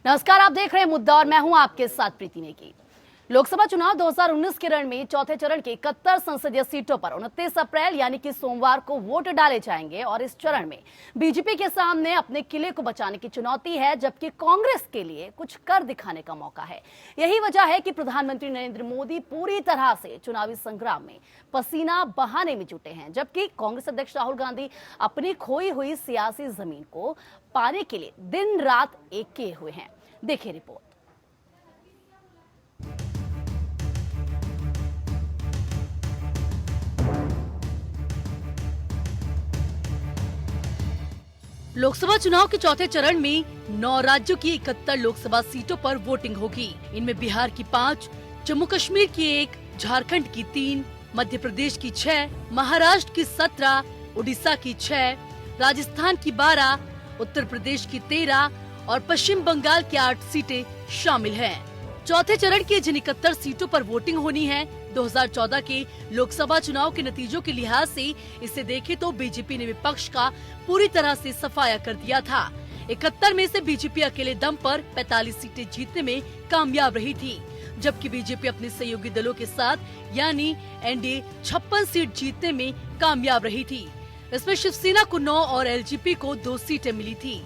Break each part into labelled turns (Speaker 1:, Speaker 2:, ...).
Speaker 1: नमस्कार, आप देख रहे हैं मुद्दा और मैं हूं आपके साथ प्रीति नेगी। लोकसभा चुनाव 2019 के रण में चौथे चरण के 71 संसदीय सीटों पर 29 अप्रैल यानी कि सोमवार को वोट डाले जाएंगे और इस चरण में बीजेपी के सामने अपने किले को बचाने की चुनौती है, जबकि कांग्रेस के लिए कुछ कर दिखाने का मौका है। यही वजह है कि प्रधानमंत्री नरेंद्र मोदी पूरी तरह से चुनावी संग्राम में पसीना बहाने में जुटे हैं, जबकि कांग्रेस अध्यक्ष राहुल गांधी अपनी खोई हुई सियासी जमीन को पाने के लिए दिन रात एक किए हुए हैं। देखिए रिपोर्ट। लोकसभा चुनाव के चौथे चरण में 9 राज्यों की 71 लोकसभा सीटों पर वोटिंग होगी। इनमें बिहार की 5, जम्मू कश्मीर की 1, झारखंड की 3, मध्य प्रदेश की 6, महाराष्ट्र की 17, उड़ीसा की 6, राजस्थान की 12, उत्तर प्रदेश की 13 और पश्चिम बंगाल की 8 सीटें शामिल हैं। चौथे चरण की जिन 71 सीटों पर वोटिंग होनी है, 2014 के लोकसभा चुनाव के नतीजों के लिहाज से इसे देखें तो बीजेपी ने विपक्ष का पूरी तरह से सफाया कर दिया था। 71 में से बीजेपी अकेले दम पर 45 सीटें जीतने में कामयाब रही थी, जबकि बीजेपी अपने सहयोगी दलों के साथ यानी एनडीए 56 सीट जीतने में कामयाब रही थी। इसमें शिवसेना को 9 और एलजेपी को 2 सीटें मिली थी।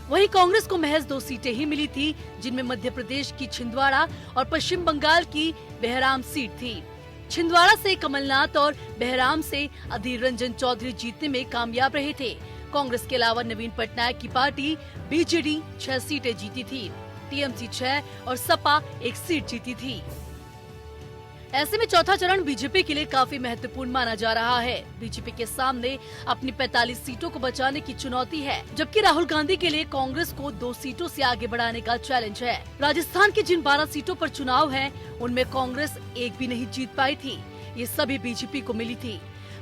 Speaker 1: वहीं कांग्रेस को महज 2 सीटें ही मिली थी, जिनमें मध्य प्रदेश की छिंदवाड़ा और पश्चिम बंगाल की बहराम सीट थी। छिंदवाड़ा से कमलनाथ और बहराम से अधीर रंजन चौधरी जीतने में कामयाब रहे थे। कांग्रेस के अलावा नवीन पटनायक की पार्टी बीजेडी 6 सीटें जीती थी, टीएमसी 6 और सपा 1 सीट जीती थी। ऐसे में चौथा चरण बीजेपी के लिए काफी महत्वपूर्ण माना जा रहा है। बीजेपी के सामने अपनी 45 सीटों को बचाने की चुनौती है, जबकि राहुल गांधी के लिए कांग्रेस को 2 सीटों से आगे बढ़ाने का चैलेंज है। राजस्थान की जिन 12 सीटों पर चुनाव है, उनमें कांग्रेस एक भी नहीं जीत पाई थी, ये सभी बीजेपी को मिली थी।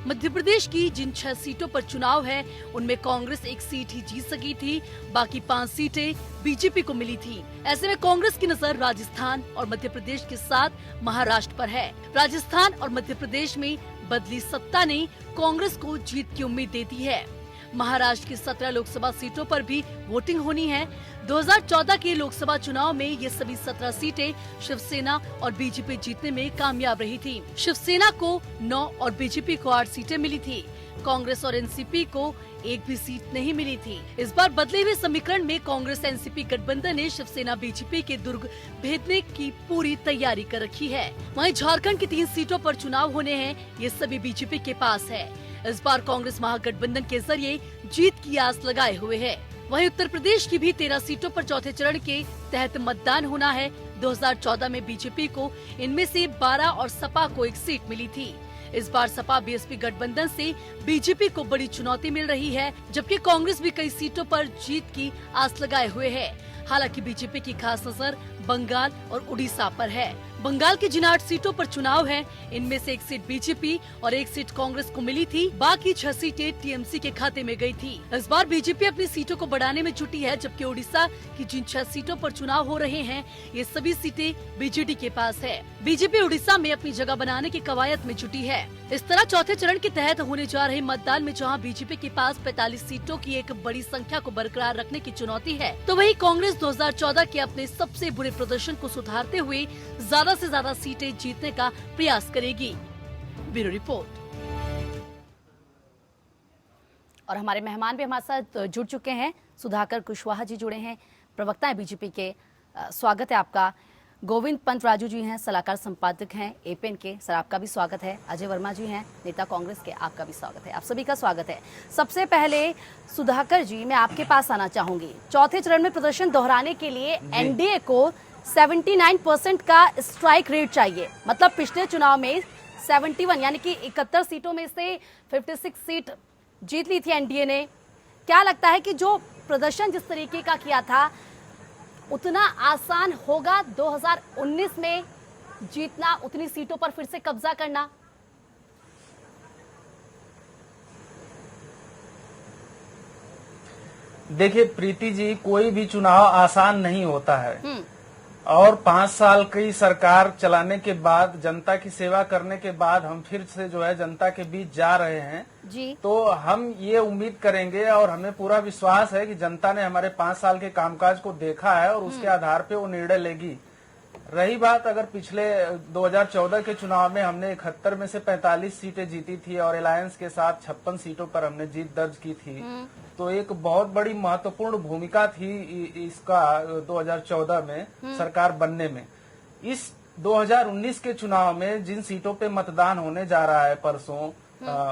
Speaker 1: मध्य प्रदेश की जिन 6 सीटों पर चुनाव है, उनमें कांग्रेस 1 सीट ही जीत सकी थी, बाकी 5 सीटें बीजेपी को मिली थी। ऐसे में कांग्रेस की नजर राजस्थान और मध्य प्रदेश के साथ महाराष्ट्र पर है। राजस्थान और मध्य प्रदेश में बदली सत्ता ने कांग्रेस को जीत की उम्मीद देती है। महाराष्ट्र की 17 लोकसभा सीटों पर भी वोटिंग होनी है। 2014 के लोकसभा चुनाव में ये सभी 17 सीटें शिवसेना और बीजेपी जीतने में कामयाब रही थी। शिवसेना को 9 और बीजेपी को 8 सीटें मिली थी। कांग्रेस और एनसीपी को एक भी सीट नहीं मिली थी। इस बार बदले हुए समीकरण में कांग्रेस एनसीपी गठबंधन ने शिवसेना बीजेपी के दुर्ग भेदने की पूरी तैयारी कर रखी है। वहीं झारखंड की 3 सीटों पर चुनाव होने हैं, ये सभी बीजेपी के पास है। इस बार कांग्रेस महागठबंधन के जरिए जीत की आस लगाए हुए है। वहीं उत्तर प्रदेश की भी 13 सीटों पर चौथे चरण के तहत मतदान होना है। 2014 में बीजेपी को इनमें से 12 और सपा को 1 सीट मिली थी। इस बार सपा बीएसपी गठबंधन से बीजेपी को बड़ी चुनौती मिल रही है, जबकि कांग्रेस भी कई सीटों पर जीत की आस लगाए हुए है। हालांकि बीजेपी की खास नजर बंगाल और उड़ीसा पर है। बंगाल की जिन 8 सीटों पर चुनाव है, इनमें से 1 सीट बीजेपी और 1 सीट कांग्रेस को मिली थी, बाकी 6 सीटें टीएमसी के खाते में गई थी। इस बार बीजेपी अपनी सीटों को बढ़ाने में जुटी है, जबकि उड़ीसा की जिन 6 सीटों पर चुनाव हो रहे हैं, ये सभी सीटें बीजेडी के पास है। बीजेपी उड़ीसा में अपनी जगह बनाने की कवायद में जुटी है। इस तरह चौथे चरण के तहत होने जा रहे मतदान में जहां बीजेपी के पास 45 सीटों की एक बड़ी संख्या को बरकरार रखने की चुनौती है, तो वहीं कांग्रेस 2014 के अपने सबसे बुरे प्रदर्शन को सुधारते हुए ज्यादा से ज्यादा सीटें जीतने का प्रयास करेगी। Bureau report. और हमारे मेहमान भी हमारे साथ जुड़ चुके हैं। सुधाकर कुशवाहा जी जुड़े हैं, प्रवक्ता है बीजेपी के। स्वागत है आपका। गोविंद पंत राजू जी हैं, सलाहकार संपादक हैं एपेन के, सर आपका भी स्वागत है। अजय वर्मा जी हैं, नेता कांग्रेस के, आपका भी स्वागत है। आप सभी का स्वागत है। सबसे पहले सुधाकर जी, मैं आपके पास आना चाहूंगी। चौथे चरण में प्रदर्शन दोहराने के लिए एनडीए को 79% का स्ट्राइक रेट चाहिए। मतलब पिछले चुनाव में 71 यानी कि 71 सीटों में से 56 सीट जीत ली थी एनडीए ने। क्या लगता है कि जो प्रदर्शन जिस तरीके का किया था, उतना आसान होगा 2019 में जीतना, उतनी सीटों पर फिर से कब्जा करना?
Speaker 2: देखिए प्रीति जी, कोई भी चुनाव आसान नहीं होता है। और 5 साल की सरकार चलाने के बाद, जनता की सेवा करने के बाद हम फिर से जो है जनता के बीच जा रहे हैं
Speaker 3: जी।
Speaker 2: तो हम ये उम्मीद करेंगे और हमें पूरा विश्वास है कि जनता ने हमारे 5 साल के कामकाज को देखा है और उसके आधार पे वो निर्णय लेगी। रही बात, अगर पिछले 2014 के चुनाव में हमने 71 में से 45 सीटें जीती थी और अलायंस के साथ 56 सीटों पर हमने जीत दर्ज की थी, तो एक बहुत बड़ी महत्वपूर्ण भूमिका थी इसका 2014 में सरकार बनने में। इस 2019 के चुनाव में जिन सीटों पे मतदान होने जा रहा है परसों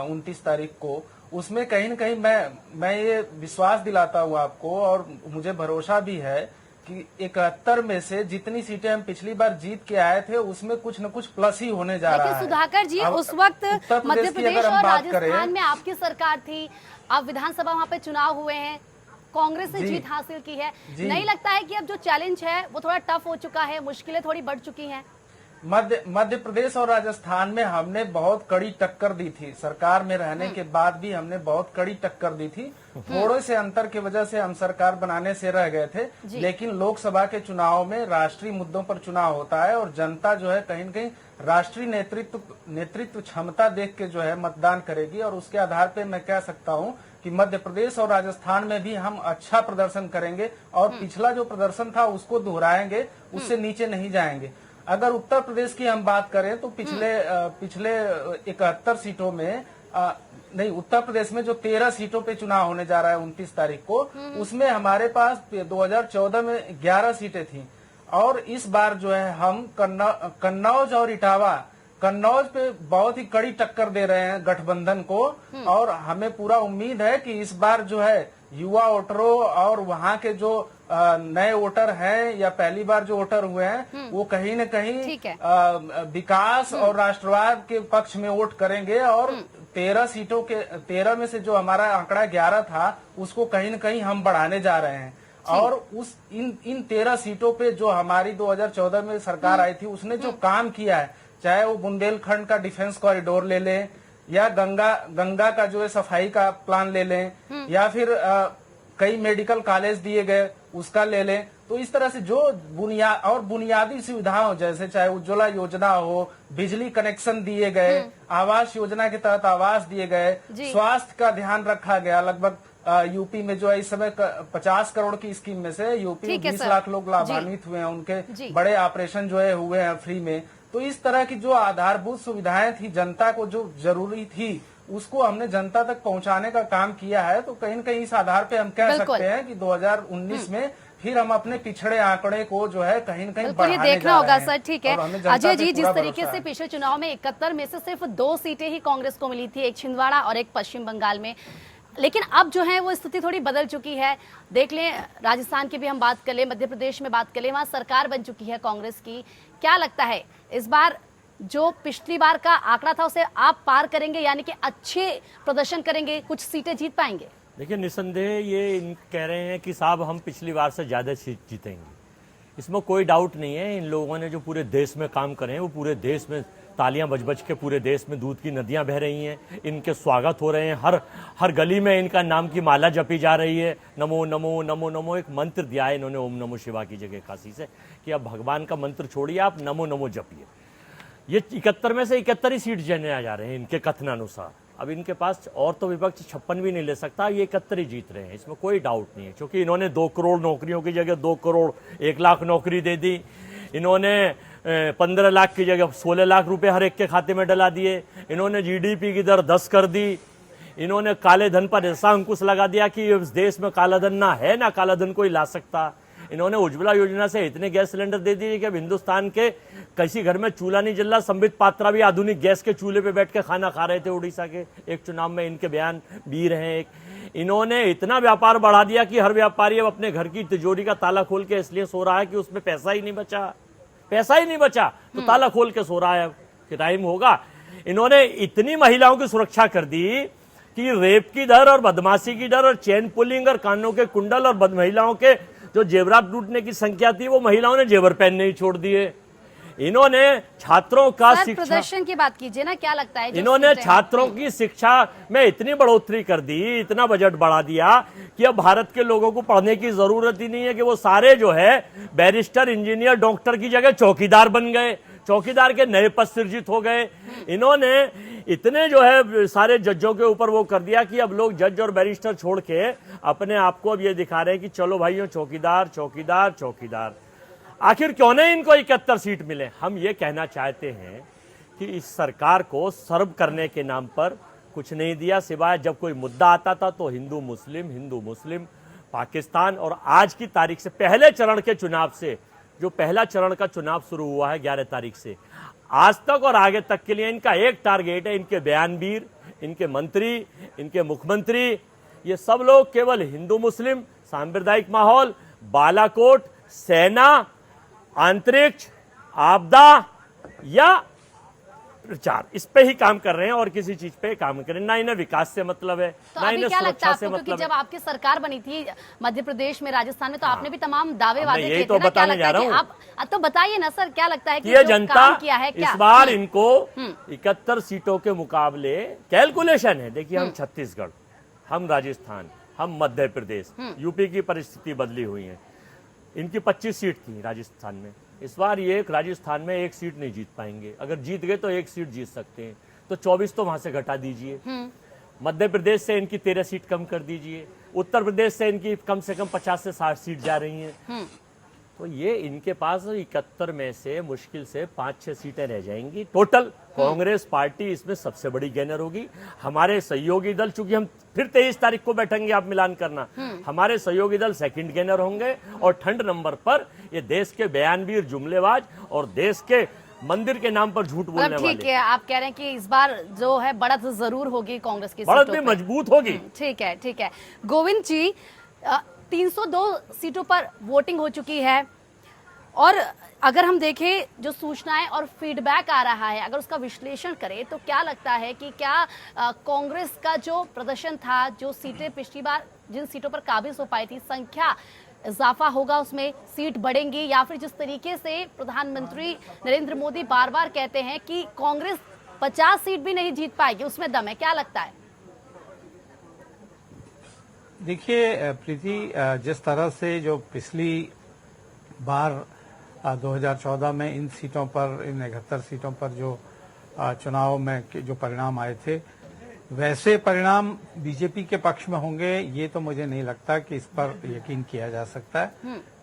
Speaker 2: 29 तारीख को, उसमें कहीं न कहीं मैं ये विश्वास दिलाता हूँ आपको और मुझे भरोसा भी है कि 71 में से जितनी सीटें हम पिछली बार जीत के आए थे उसमें कुछ न कुछ प्लस ही होने जा रहा है।
Speaker 3: सुधाकर जी, उस वक्त मध्य प्रदेश और राजस्थान में आपकी सरकार थी, अब विधानसभा वहाँ पे चुनाव हुए हैं, कांग्रेस ने जीत हासिल की है, नहीं लगता है कि अब जो चैलेंज है वो थोड़ा टफ हो चुका है, मुश्किलें थोड़ी बढ़ चुकी हैं?
Speaker 2: मध्य प्रदेश और राजस्थान में हमने बहुत कड़ी टक्कर दी थी। सरकार में रहने के बाद भी हमने बहुत कड़ी टक्कर दी थी। थोड़े से अंतर की वजह से हम सरकार बनाने से रह गए थे, लेकिन लोकसभा के चुनाव में राष्ट्रीय मुद्दों पर चुनाव होता है और जनता जो है कहीं न कहीं राष्ट्रीय नेतृत्व क्षमता देख के जो है मतदान करेगी और उसके आधार पर मैं कह सकता हूँ कि मध्य प्रदेश और राजस्थान में भी हम अच्छा प्रदर्शन करेंगे और पिछला जो प्रदर्शन था उसको दोहराएंगे, उससे नीचे नहीं जाएंगे। अगर उत्तर प्रदेश की हम बात करें तो पिछले 71 सीटों में नहीं, उत्तर प्रदेश में जो 13 सीटों पे चुनाव होने जा रहा है 29 तारीख को, उसमें हमारे पास 2014 में 11 सीटें थी और इस बार जो है हम कन्नौज और इटावा, कन्नौज पे बहुत ही कड़ी टक्कर दे रहे हैं गठबंधन को और हमें पूरा उम्मीद है कि इस बार जो है युवा वोटरों और वहाँ के जो नए वोटर हैं या पहली बार जो वोटर हुए हैं वो कहीं न कहीं विकास और राष्ट्रवाद के पक्ष में वोट करेंगे और 13 में से जो हमारा आंकड़ा 11 था उसको कहीं न कहीं हम बढ़ाने जा रहे हैं और उस इन 13 सीटों पे जो हमारी 2014 में सरकार आई थी उसने जो काम किया है, चाहे वो बुंदेलखंड का डिफेंस कॉरिडोर ले लें या गंगा का जो है सफाई का प्लान ले लें या फिर कई मेडिकल कॉलेज दिए गए उसका ले लें, तो इस तरह से जो बुनियादी सुविधाओं जैसे चाहे उज्ज्वला योजना हो, बिजली कनेक्शन दिए गए, आवास योजना के तहत आवास दिए गए, स्वास्थ्य का ध्यान रखा गया। लगभग यूपी में जो है इस समय 50 करोड़ की स्कीम में से यूपी में 20 लाख लोग लाभान्वित हुए हैं, उनके बड़े ऑपरेशन जो है हुए हैं फ्री में। तो इस तरह की जो आधारभूत सुविधाएं थी, जनता को जो जरूरी थी उसको हमने जनता तक पहुंचाने का काम किया है। तो कहीं न कहीं इस आधार पे हम कह सकते हैं कि 2019 में फिर हम अपने पिछड़े आंकड़े को जो है कहीं न कहीं बढ़ाने
Speaker 3: देखना होगा सर। ठीक है अजय जी, जिस तरीके से पिछले चुनाव में 71 में से सिर्फ 2 सीटें ही कांग्रेस को मिली थी, एक छिंदवाड़ा और एक पश्चिम बंगाल में, लेकिन अब जो है वो स्थिति थोड़ी बदल चुकी है। देख लें, राजस्थान की भी हम बात कर लें, मध्य प्रदेश में बात कर लें, वहां सरकार बन चुकी है कांग्रेस की। क्या लगता है इस बार जो पिछली बार का आंकड़ा था उसे आप पार करेंगे, यानी कि अच्छे प्रदर्शन करेंगे, कुछ सीटें जीत पाएंगे?
Speaker 4: देखिए, निसंदेह ये कह रहे हैं कि साहब हम पिछली बार से ज्यादा सीट जीतेंगे, इसमें कोई डाउट नहीं है। इन लोगों ने जो पूरे देश में काम करे हैं वो पूरे देश में तालियां बज के पूरे देश में दूध की नदियां बह रही हैं, इनके स्वागत हो रहे हैं, हर गली में इनका नाम की माला जपी जा रही है। नमो नमो नमो नमो एक मंत्र दिया है इन्होंने ओम नमो शिवा की जगह काशी से कि अब भगवान का मंत्र छोड़िए, आप नमो नमो जपिए। ये 71 में से 71 ही सीट जीतने जा रहे हैं इनके कथनानुसार। अब इनके पास और तो विपक्ष 56 भी नहीं ले सकता, ये 71 ही जीत रहे हैं, इसमें कोई डाउट नहीं है। क्योंकि इन्होंने 2 करोड़ नौकरियों की जगह 2 करोड़ 1 लाख नौकरी दे दी, इन्होंने 15 लाख की जगह 16 लाख रुपए हर एक के खाते में डला दिए, इन्होंने जीडीपी की दर 10 कर दी, इन्होंने काले धन पर ऐसा अंकुश लगा दिया कि इस देश में काला धन ना है ना काला धन कोई ला सकता। इन्होंने उज्ज्वला योजना से इतने गैस सिलेंडर दे दिए कि अब हिंदुस्तान के किसी घर में चूल्हा नहीं जल रहा। संबित पात्रा भी आधुनिक गैस के चूल्हे पे बैठ के खाना खा रहे थे उड़ीसा के एक चुनाव में, इनके बयान भी रहे। एक इन्होंने इतना व्यापार बढ़ा दिया कि हर व्यापारी अब अपने घर की तिजोरी का ताला खोल के इसलिए सो रहा है कि उसमें पैसा ही नहीं बचा, तो ताला खोल के सो रहा है कि टाइम होगा। इन्होंने इतनी महिलाओं की सुरक्षा कर दी कि रेप की दर और बदमाशी की दर और चेन पुलिंग और कानों के कुंडल और महिलाओं के जो जेवरात लूटने की संख्या थी वो महिलाओं ने जेवर पहनने ही छोड़ दिए। इन्होंने छात्रों का
Speaker 3: सर,
Speaker 4: शिक्षा,
Speaker 3: प्रदर्शन की बात कीजिए ना, क्या लगता है जो
Speaker 4: इन्होंने
Speaker 3: सीटें हैं?
Speaker 4: छात्रों की शिक्षा में इतनी बढ़ोतरी कर दी, इतना बजट बढ़ा दिया कि अब भारत के लोगों को पढ़ने की जरूरत ही नहीं है कि वो सारे जो है बैरिस्टर, इंजीनियर, डॉक्टर की जगह चौकीदार बन गए, चौकीदार के नए पद सृजित हो गए। इन्होंने इतने जो है सारे जजों के ऊपर वो कर दिया कि अब लोग जज और बैरिस्टर छोड़ के अपने आप को अब ये दिखा रहे हैं कि चलो भाइयों चौकीदार चौकीदार चौकीदार। आखिर क्यों नहीं इनको 71 सीट मिले? हम ये कहना चाहते हैं कि इस सरकार को सर्व करने के नाम पर कुछ नहीं दिया, सिवाय जब कोई मुद्दा आता था तो हिंदू मुस्लिम पाकिस्तान। और आज की तारीख से पहले चरण के चुनाव से, जो पहला चरण का चुनाव शुरू हुआ है 11 तारीख से, आज तक और आगे तक के लिए इनका एक टारगेट है, इनके बयानवीर, इनके मंत्री, इनके मुख्यमंत्री, ये सब लोग केवल हिंदू मुस्लिम, सांप्रदायिक माहौल, बालाकोट, सेना, अंतरिक्ष, आपदा या प्रचार, इस पे ही काम कर रहे हैं और किसी चीज पे काम कर रहे हैं। ना इन्हें विकास से मतलब है,
Speaker 3: तो
Speaker 4: ना
Speaker 3: अभी
Speaker 4: इन्हें
Speaker 3: क्या लगता
Speaker 4: सुरक्षा
Speaker 3: है
Speaker 4: से
Speaker 3: आपको, क्योंकि
Speaker 4: मतलब
Speaker 3: जब
Speaker 4: है।
Speaker 3: आपकी सरकार बनी थी मध्य प्रदेश में, राजस्थान में, तो आपने भी तमाम दावे वादे
Speaker 4: यही
Speaker 3: किए
Speaker 4: तो
Speaker 3: थे ना, क्या
Speaker 4: बताने
Speaker 3: लगता है
Speaker 4: जा
Speaker 3: कि
Speaker 4: रहा
Speaker 3: आप तो बताइए ना सर, क्या लगता है कि
Speaker 4: ये
Speaker 3: जो
Speaker 4: जनता
Speaker 3: काम किया है क्या?
Speaker 4: इस बार इनको 71 सीटों के मुकाबले कैलकुलेशन है। देखिए, हम छत्तीसगढ़, हम राजस्थान, हम मध्य प्रदेश, यूपी की परिस्थिति बदली हुई है। इनकी 25 सीट थी राजस्थान में, इस बार ये राजस्थान में एक सीट नहीं जीत पाएंगे। अगर जीत गए तो एक सीट जीत सकते हैं, तो 24 तो वहां से घटा दीजिए। मध्य प्रदेश से इनकी 13 सीट कम कर दीजिए, उत्तर प्रदेश से इनकी कम से कम 50 से 60 सीट जा रही हैं। तो ये इनके पास 71 में से मुश्किल से 5-6 सीटें रह जाएंगी टोटल। कांग्रेस पार्टी इसमें सबसे बड़ी गेनर होगी। हमारे सहयोगी दल, चूंकि हम फिर 23 तारीख को बैठेंगे, आप मिलान करना, हमारे सहयोगी दल सेकंड गेनर होंगे और थर्ड नंबर पर ये देश के बयानवीर, जुमलेबाज और देश के मंदिर के नाम पर झूठ बोलने वाले।
Speaker 3: ठीक है, आप कह रहे हैं कि इस बार जो है बढ़त जरूर होगी कांग्रेस की
Speaker 4: बढ़त
Speaker 3: सीटों
Speaker 4: भी
Speaker 3: पे।
Speaker 4: मजबूत होगी।
Speaker 3: ठीक है, ठीक है। गोविंद जी, 302 सीटों पर वोटिंग हो चुकी है और अगर हम देखें जो सूचनाएं और फीडबैक आ रहा है, अगर उसका विश्लेषण करें तो क्या लगता है कि क्या कांग्रेस का जो प्रदर्शन था, जो सीटें पिछली बार जिन सीटों पर काबिज हो पाई थी, संख्या इजाफा होगा, उसमें सीट बढ़ेंगी, या फिर जिस तरीके से प्रधानमंत्री नरेंद्र मोदी बार बार कहते हैं कि कांग्रेस 50 सीट भी नहीं जीत पाएगी, उसमें दम है, क्या लगता है?
Speaker 5: देखिए प्रीति, जिस तरह से जो पिछली बार 2014 में इन सीटों पर, इन 71 सीटों पर जो चुनाव में जो परिणाम आए थे, वैसे परिणाम बीजेपी के पक्ष में होंगे ये तो मुझे नहीं लगता कि इस पर यकीन किया जा सकता है,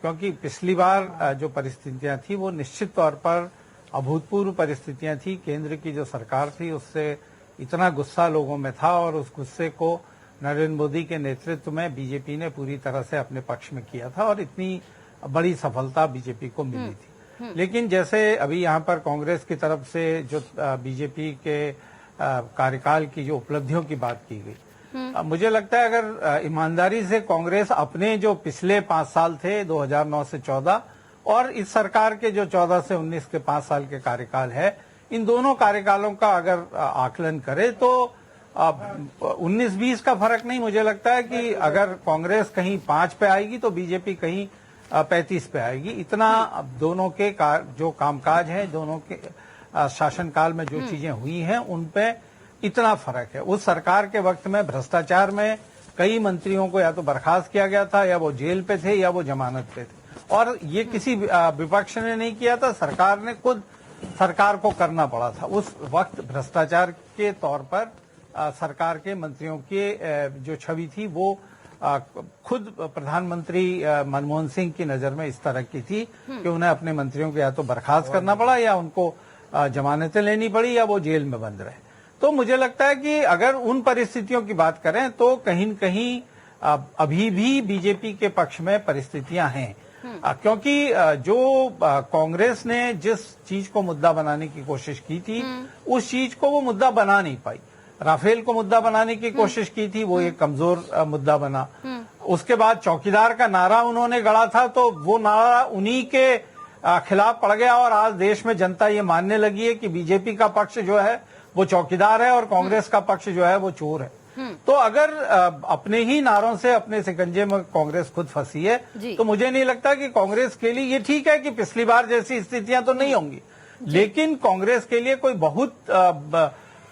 Speaker 5: क्योंकि पिछली बार जो परिस्थितियां थी वो निश्चित तौर पर अभूतपूर्व परिस्थितियां थी। केंद्र की जो सरकार थी उससे इतना गुस्सा लोगों में था और उस गुस्से को नरेंद्र मोदी के नेतृत्व में बीजेपी ने पूरी तरह से अपने पक्ष में किया था और इतनी बड़ी सफलता बीजेपी को मिली थी। लेकिन जैसे अभी यहाँ पर कांग्रेस की तरफ से जो बीजेपी के कार्यकाल की जो उपलब्धियों की बात की गई, मुझे लगता है अगर ईमानदारी से कांग्रेस अपने जो पिछले 5 साल थे 2009 से 14 और इस सरकार के जो 14 से 19 के 5 साल के कार्यकाल है, इन दोनों कार्यकालों का अगर आकलन करे तो 19-20 का फर्क नहीं, मुझे लगता है कि अगर कांग्रेस कहीं 5 पे आएगी तो बीजेपी कहीं 35 पे आएगी। इतना दोनों के जो कामकाज है, दोनों के शासनकाल में जो चीजें हुई हैं उन पे इतना फर्क है। उस सरकार के वक्त में भ्रष्टाचार में कई मंत्रियों को या तो बर्खास्त किया गया था, या वो जेल पे थे, या वो जमानत पे थे, और ये किसी विपक्ष ने नहीं किया था, सरकार ने खुद सरकार को करना पड़ा था। उस वक्त भ्रष्टाचार के तौर पर सरकार के मंत्रियों की जो छवि थी वो खुद प्रधानमंत्री मनमोहन सिंह की नजर में इस तरह की थी कि उन्हें अपने मंत्रियों को या तो बर्खास्त करना पड़ा, या उनको जमानतें लेनी पड़ी, या वो जेल में बंद रहे। तो मुझे लगता है कि अगर उन परिस्थितियों की बात करें तो कहीं न कहीं अभी भी बीजेपी के पक्ष में परिस्थितियां हैं, क्योंकि जो कांग्रेस ने जिस चीज को मुद्दा बनाने की कोशिश की थी उस चीज को वो मुद्दा बना नहीं पाई। राफेल को मुद्दा बनाने की कोशिश की थी, वो एक कमजोर मुद्दा बना। उसके बाद चौकीदार का नारा उन्होंने गढ़ा था, तो वो नारा उन्हीं के खिलाफ पड़ गया और आज देश में जनता ये मानने लगी है कि बीजेपी का पक्ष जो है वो चौकीदार है और कांग्रेस का पक्ष जो है वो चोर है। तो अगर अपने ही नारों से अपने शिकंजे में कांग्रेस खुद फंसी है, तो मुझे नहीं लगता कि कांग्रेस के लिए ये ठीक है कि पिछली बार जैसी स्थितियां तो नहीं होंगी, लेकिन कांग्रेस के लिए कोई बहुत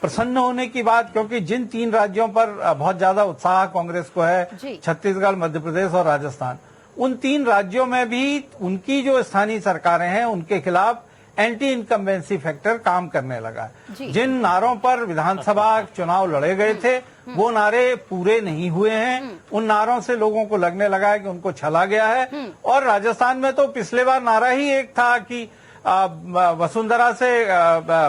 Speaker 5: प्रसन्न होने की बात, क्योंकि जिन 3 राज्यों पर बहुत ज्यादा उत्साह कांग्रेस को है,
Speaker 3: जी।
Speaker 5: छत्तीसगढ़, मध्य प्रदेश और राजस्थान, उन 3 राज्यों में भी उनकी जो स्थानीय सरकारें हैं उनके खिलाफ एंटी इनकम्बेंसी फैक्टर काम करने लगा
Speaker 3: जी।
Speaker 5: है। जिन नारों पर विधानसभा चुनाव लड़े गए थे वो नारे पूरे नहीं हुए हैं। उन नारों से लोगों को लगने लगा है कि उनको छला गया है। और राजस्थान में तो पिछले बार नारा ही एक था कि वसुंधरा से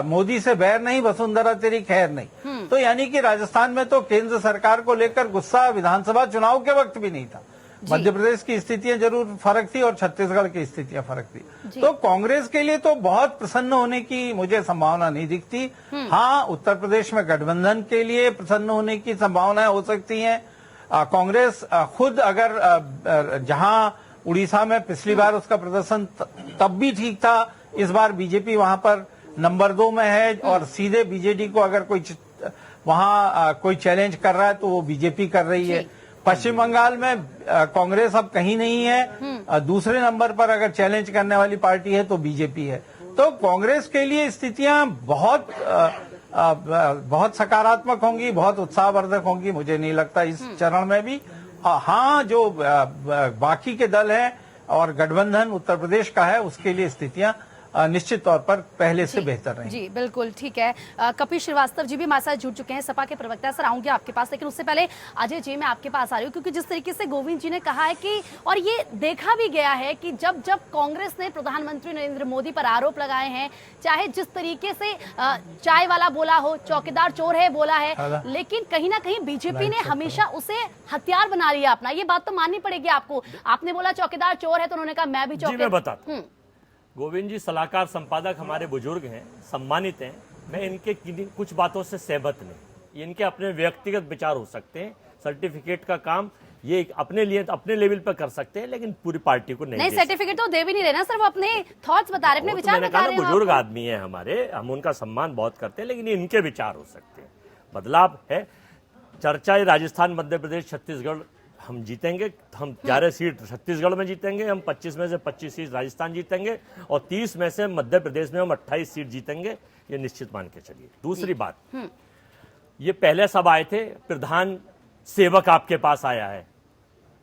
Speaker 5: मोदी से बैर नहीं, वसुंधरा तेरी खैर नहीं। तो यानी कि राजस्थान में तो केंद्र सरकार को लेकर गुस्सा विधानसभा चुनाव के वक्त भी नहीं था। मध्य प्रदेश की स्थितियां जरूर फर्क थी और छत्तीसगढ़ की स्थितियां फर्क थी। तो कांग्रेस के लिए तो बहुत प्रसन्न होने की मुझे संभावना नहीं दिखती। हाँ, उत्तर प्रदेश में गठबंधन के लिए प्रसन्न होने की संभावनाएं हो सकती हैं। कांग्रेस खुद अगर जहां उड़ीसा में पिछली बार उसका प्रदर्शन तब भी ठीक था, इस बार बीजेपी वहां पर नंबर 2 में है और सीधे बीजेडी को अगर कोई वहां कोई चैलेंज कर रहा है तो वो बीजेपी कर रही है। पश्चिम बंगाल में कांग्रेस अब कहीं नहीं है। दूसरे नंबर पर अगर चैलेंज करने वाली पार्टी है तो बीजेपी है। तो कांग्रेस के लिए स्थितियां बहुत सकारात्मक होंगी, बहुत उत्साहवर्धक होंगी। मुझे नहीं लगता इस चरण में भी। हाँ, जो बाकी के दल हैं और गठबंधन उत्तर प्रदेश का है उसके लिए स्थितियां निश्चित तौर पर पहले से बेहतर रहेंगी।
Speaker 3: जी बिल्कुल ठीक है। कपिल श्रीवास्तव जी भी हमारे साथ जुड़ चुके हैं, सपा के प्रवक्ता। सर आऊंगे आपके पास, लेकिन उससे पहले अजय जी मैं आपके पास आ रही हूँ, क्योंकि जिस तरीके से गोविंद जी ने कहा है कि, और ये देखा भी गया है कि जब जब कांग्रेस ने प्रधानमंत्री नरेंद्र मोदी पर आरोप लगाए हैं, चाहे जिस तरीके से चाय वाला बोला हो, चौकीदार चोर है बोला है, लेकिन कहीं ना कहीं बीजेपी ने हमेशा उसे हथियार बना लिया अपना। ये बात तो माननी पड़ेगी आपको। आपने बोला चौकीदार चोर है तो उन्होंने कहा मैं भी चौकीदार।
Speaker 4: गोविंद जी सलाहकार संपादक हमारे बुजुर्ग हैं, सम्मानित हैं। मैं इनके कुछ बातों से सहमत नहीं। इनके अपने व्यक्तिगत विचार हो सकते हैं, सर्टिफिकेट का काम ये अपने लिए अपने लेवल पर कर सकते हैं, लेकिन पूरी पार्टी को नहीं।
Speaker 3: सर्टिफिकेट तो दे भी नहीं रहे ना सर, वो अपने थॉट्स बता रहे, अपने विचार बता रहे हैं।
Speaker 4: बुजुर्ग आदमी है हमारे, हम उनका सम्मान बहुत करते हैं, लेकिन इनके विचार हो सकते हैं। बदलाव है। चर्चा है राजस्थान, मध्य प्रदेश, छत्तीसगढ़ हम जीतेंगे। हम 11 सीट छत्तीसगढ़ में जीतेंगे, हम 25 में से 25 सीट राजस्थान जीतेंगे और 30 में से मध्य प्रदेश में हम 28 सीट जीतेंगे। ये निश्चित मान के चलिए। दूसरी बात, ये पहले सब आए थे, प्रधान सेवक आपके पास आया है,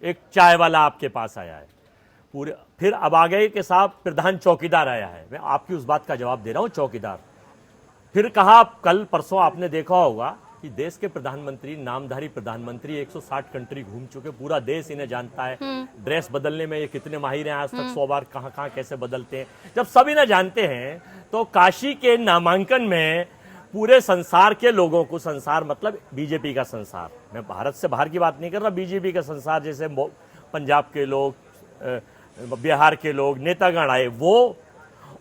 Speaker 4: एक चाय वाला आपके पास आया है पूरे, फिर अब आ गए कि साहब प्रधान चौकीदार आया है। मैं आपकी उस बात का जवाब दे रहा हूं, चौकीदार। फिर कहा, कल परसों आपने देखा होगा कि देश के प्रधानमंत्री, नामधारी प्रधानमंत्री 160 कंट्री घूम चुके, पूरा देश इन्हें जानता है। ड्रेस बदलने में ये कितने माहिर हैं, आज तक 100 बार कहां कैसे बदलते हैं। जब सब इन्हें जानते हैं तो काशी के नामांकन में पूरे संसार के लोगों को, संसार मतलब बीजेपी का संसार, मैं भारत से बाहर की बात नहीं कर रहा, बीजेपी का संसार, जैसे पंजाब के लोग, बिहार के लोग, नेतागण आए वो,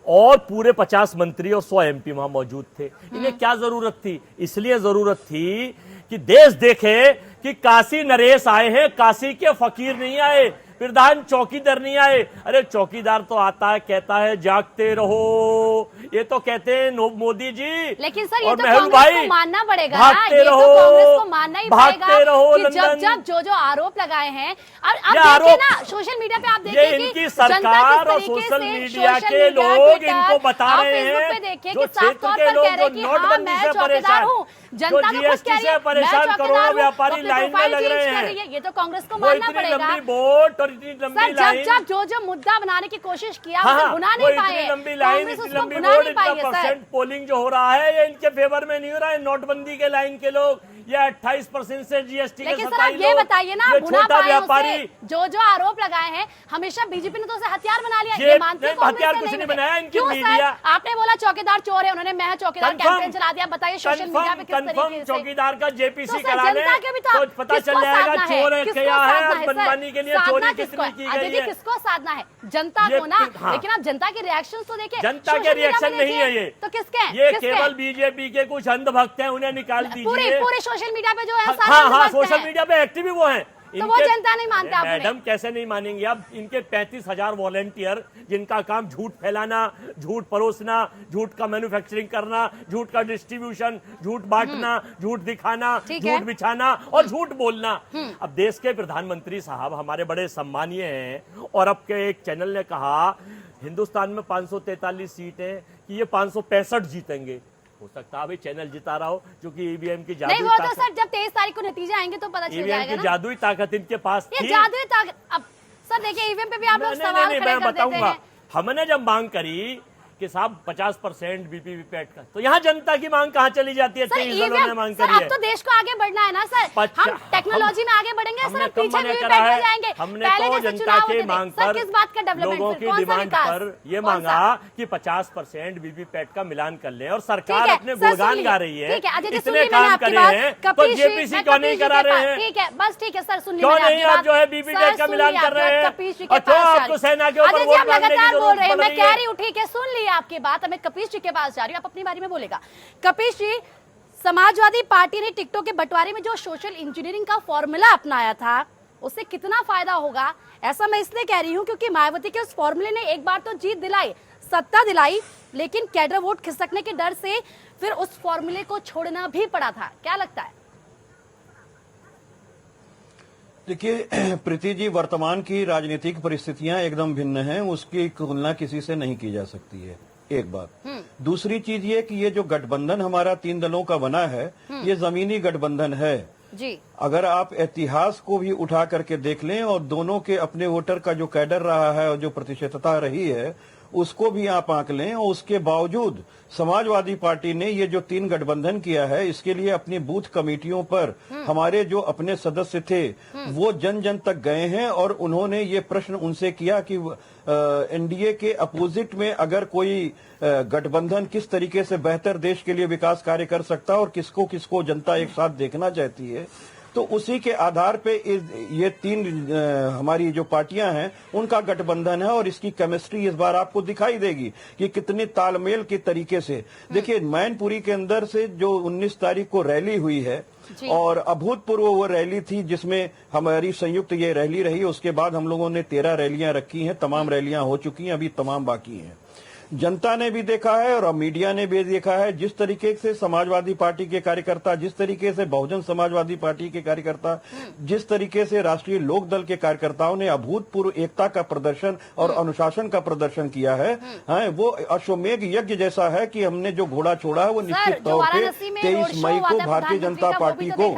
Speaker 4: और पूरे 50 मंत्री और 100 एमपी वहां मौजूद थे। इन्हें क्या जरूरत थी? इसलिए जरूरत थी कि देश देखे कि काशी नरेश आए हैं, काशी के फकीर नहीं आए, प्रधान चौकीदार नहीं आए। अरे चौकीदार तो आता है, कहता है जागते रहो, ये तो कहते हैं मोदी जी।
Speaker 3: लेकिन सर ये तो कांग्रेस को मानना पड़ेगा ना, ये तो कांग्रेस को मानना ही पड़ेगा कि जब जो आरोप लगाए हैं, अब देखिए ना सोशल मीडिया पे आप देखिए कि
Speaker 4: इनकी सरकार और सोशल मीडिया के लोग इनको बता रहे हैं, जो क्षेत्र के लोग जो नोटबंदी से परेशान, जो जीएसटी से परेशान, करोड़ों व्यापारी लाइन में लग रहे हैं,
Speaker 3: ये तो कांग्रेस को मानना पड़ेगा।
Speaker 4: वोट और इतनी लंबी लाइन,
Speaker 3: जब जो मुद्दा बनाने की कोशिश किया उसे भुना नहीं पाए,
Speaker 4: लंबी लाइन, इतनी लंबी वोट, इतना परसेंट पोलिंग जो हो रहा है, ये इनके फेवर में नहीं हो रहा है। नोटबंदी के लाइन के लोग, ये 28% से जीएसटी के 27 लोग,
Speaker 3: ये बताइए ना,
Speaker 4: छोटा व्यापारी,
Speaker 3: जो आरोप लगाए हैं, हमेशा बीजेपी ने तो उसे हथियार बना लिया।
Speaker 4: ये मानते हैं हथियार कुछ नहीं बनाया, इनकी मीडिया।
Speaker 3: आपने बोला चौकीदार चोर है, उन्होंने मैं चौकीदार कैंपेन चला दिया। बताइए सोशल मीडिया पे किस तरीके से
Speaker 4: चौकीदार का जेपीसी करा ले तो पता चल जाएगा चोर है क्या है, मनमानी के लिए चोरी कितनी की गई है।
Speaker 3: किसको साधना है? जनता को ना। लेकिन आप जनता के रिएक्शन तो देखिए,
Speaker 4: जनता के रिएक्शन नहीं है ये,
Speaker 3: तो किसके?
Speaker 4: ये केवल बीजेपी के कुछ अंधभक्त हैं, उन्हें निकाल दीजिए।
Speaker 3: पूरे सोशल मीडिया पे जो है,
Speaker 4: हाँ, सोशल मीडिया पे एक्टिव भी वो हैं।
Speaker 3: तो वो जनता नहीं मानता।
Speaker 4: मैडम कैसे नहीं मानेंगे? अब इनके 35,000 वॉलंटियर, जिनका काम झूठ फैलाना, झूठ परोसना, झूठ का मैन्युफैक्चरिंग करना, झूठ का डिस्ट्रीब्यूशन, झूठ बांटना, झूठ दिखाना, झूठ बिछाना और झूठ बोलना। अब देश के प्रधानमंत्री साहब हमारे बड़े सम्मानीय हैं, और अब के एक चैनल ने कहा हिंदुस्तान में 543 सीटें, कि ये 565 जीतेंगे। हो सकता है भाई चैनल जिता रहा हो, जो कि ईवीएम की
Speaker 3: नहीं,
Speaker 4: जादुई
Speaker 3: वो तो
Speaker 4: ताकत,
Speaker 3: सर जब 23 तारीख को नतीजे आएंगे तो पता चल
Speaker 4: ईवीएम
Speaker 3: जाएगा
Speaker 4: की
Speaker 3: ना।
Speaker 4: जादुई ताकत इनके पास
Speaker 3: ये
Speaker 4: थी।
Speaker 3: जादुई ताकत, अब सर देखिए ईवीएम पे भी आप लोग सवाल खड़े
Speaker 4: मैं
Speaker 3: कर देते
Speaker 4: बताऊंगा।
Speaker 3: हैं।
Speaker 4: हमने जब मांग करी कि साहब 50% बीपीवीपैट का, तो यहाँ जनता की मांग कहाँ चली जाती है?
Speaker 3: सर
Speaker 4: 23 दलों ने
Speaker 3: ईवीएम,
Speaker 4: मांग
Speaker 3: सर
Speaker 4: करी
Speaker 3: अब
Speaker 4: है।
Speaker 3: तो देश को आगे बढ़ना है ना सर, हम टेक्नोलॉजी में आगे बढ़ेंगे सर,
Speaker 4: हमने
Speaker 3: हम
Speaker 4: कब
Speaker 3: पीछे
Speaker 4: मना
Speaker 3: वीवीपैट
Speaker 4: करा
Speaker 3: में
Speaker 4: है?
Speaker 3: जाएंगे।
Speaker 4: हमने
Speaker 3: पहले
Speaker 4: तो
Speaker 3: जैसे
Speaker 4: जनता
Speaker 3: चुनाव
Speaker 4: की
Speaker 3: होते थे।
Speaker 4: मांग
Speaker 3: सर
Speaker 4: पर,
Speaker 3: किस बात का डेवलपमेंट,
Speaker 4: लोगों
Speaker 3: सर
Speaker 4: की
Speaker 3: कौन सा
Speaker 4: डिमांड
Speaker 3: विकास?
Speaker 4: पर ये
Speaker 3: कौन सा?
Speaker 4: मांगा कि 50% वीवीपैट का मिलान कर लें, और सरकार
Speaker 3: ठीक है,
Speaker 4: अपने
Speaker 3: सर सुन
Speaker 4: गुणगान
Speaker 3: लिए।
Speaker 4: गा रही है,
Speaker 3: ठीक है, अजय जी सुन
Speaker 4: इतने
Speaker 3: ली मैंने
Speaker 4: काम
Speaker 3: आपकी
Speaker 4: करे
Speaker 3: बात।
Speaker 4: हैं, तो
Speaker 3: कपीश जी,
Speaker 4: जेपीसी
Speaker 3: मैं
Speaker 4: क्यों नहीं
Speaker 3: कपीश जी
Speaker 4: करा
Speaker 3: के
Speaker 4: रहे
Speaker 3: पास-
Speaker 4: हैं?
Speaker 3: ठीक है, बस ठीक है सर, सुन ली
Speaker 4: क्यों
Speaker 3: मैंने
Speaker 4: नहीं
Speaker 3: आपकी
Speaker 4: आप जो है
Speaker 3: बात।
Speaker 4: बीपीवीपैट
Speaker 3: सर,
Speaker 4: का
Speaker 3: सुन
Speaker 4: मिलान
Speaker 3: ली
Speaker 4: कर
Speaker 3: आपकी
Speaker 4: रहे हैं?
Speaker 3: बात, कपीश जी के
Speaker 4: और क्यों
Speaker 3: पास जा
Speaker 4: आपको
Speaker 3: रही हूं।
Speaker 4: सेना के ऊपर
Speaker 3: अजय जी,
Speaker 4: वोट
Speaker 3: आप
Speaker 4: मांगने की
Speaker 3: लगातार बोल
Speaker 4: जरूरत
Speaker 3: रहे हैं,
Speaker 4: पड़
Speaker 3: मैं
Speaker 4: रही
Speaker 3: कह
Speaker 4: है?
Speaker 3: रही हूँ ठीक है, सुन ली आपकी बात, अब मैं कपीश जी के पास जा रही हूँ, आप अपनी बारे में बोलेगा। कपीश जी, समाजवादी पार्टी ने टिकटों के बंटवारे में जो सोशल इंजीनियरिंग का फॉर्मूला अपनाया था, उससे कितना फायदा होगा? ऐसा मैं इसलिए कह रही हूँ क्योंकि मायावती के उस फॉर्मूले ने एक बार तो जीत दिलाई, सत्ता दिलाई, लेकिन कैडर वोट खिसकने के डर से फिर उस फॉर्मूले को छोड़ना भी पड़ा था। क्या लगता है?
Speaker 6: देखिए प्रीति जी, वर्तमान की राजनीतिक परिस्थितियां एकदम भिन्न हैं, उसकी तुलना किसी से नहीं की जा सकती है, एक बात। दूसरी चीज ये कि ये जो गठबंधन हमारा 3 दलों का बना है, ये जमीनी गठबंधन है
Speaker 3: जी।
Speaker 6: अगर आप इतिहास को भी उठा करके देख लें और दोनों के अपने वोटर का जो कैडर रहा है और जो प्रतिशतता रही है उसको भी आप आंक लें, और उसके बावजूद समाजवादी पार्टी ने ये जो 3 गठबंधन किया है, इसके लिए अपनी बूथ कमेटियों पर हमारे जो अपने सदस्य थे वो जन जन तक गए हैं, और उन्होंने ये प्रश्न उनसे किया कि एनडीए के अपोजिट में अगर कोई गठबंधन किस तरीके से बेहतर देश के लिए विकास कार्य कर सकता है और किसको किसको जनता एक साथ देखना चाहती है। तो उसी के आधार पे ये 3 हमारी जो पार्टियां हैं उनका गठबंधन है, और इसकी केमिस्ट्री इस बार आपको दिखाई देगी कि कितनी तालमेल के तरीके से। देखिए मैनपुरी के अंदर से जो 19 तारीख को रैली हुई है, और अभूतपूर्व वो रैली थी जिसमें हमारी संयुक्त ये रैली रही। उसके बाद हम लोगों ने 13 रैलियां रखी हैं, तमाम रैलियां हो चुकी हैं, अभी तमाम बाकी हैं। जनता ने भी देखा है और मीडिया ने भी देखा है जिस तरीके से समाजवादी पार्टी के कार्यकर्ता, जिस तरीके से बहुजन समाजवादी पार्टी के कार्यकर्ता, जिस तरीके से राष्ट्रीय लोक दल के कार्यकर्ताओं ने अभूतपूर्व एकता का प्रदर्शन और अनुशासन का प्रदर्शन किया है, वो अश्वमेघ यज्ञ जैसा है कि हमने जो घोड़ा छोड़ा है वो निश्चित तौर पे 23 मई को भारतीय जनता पार्टी को,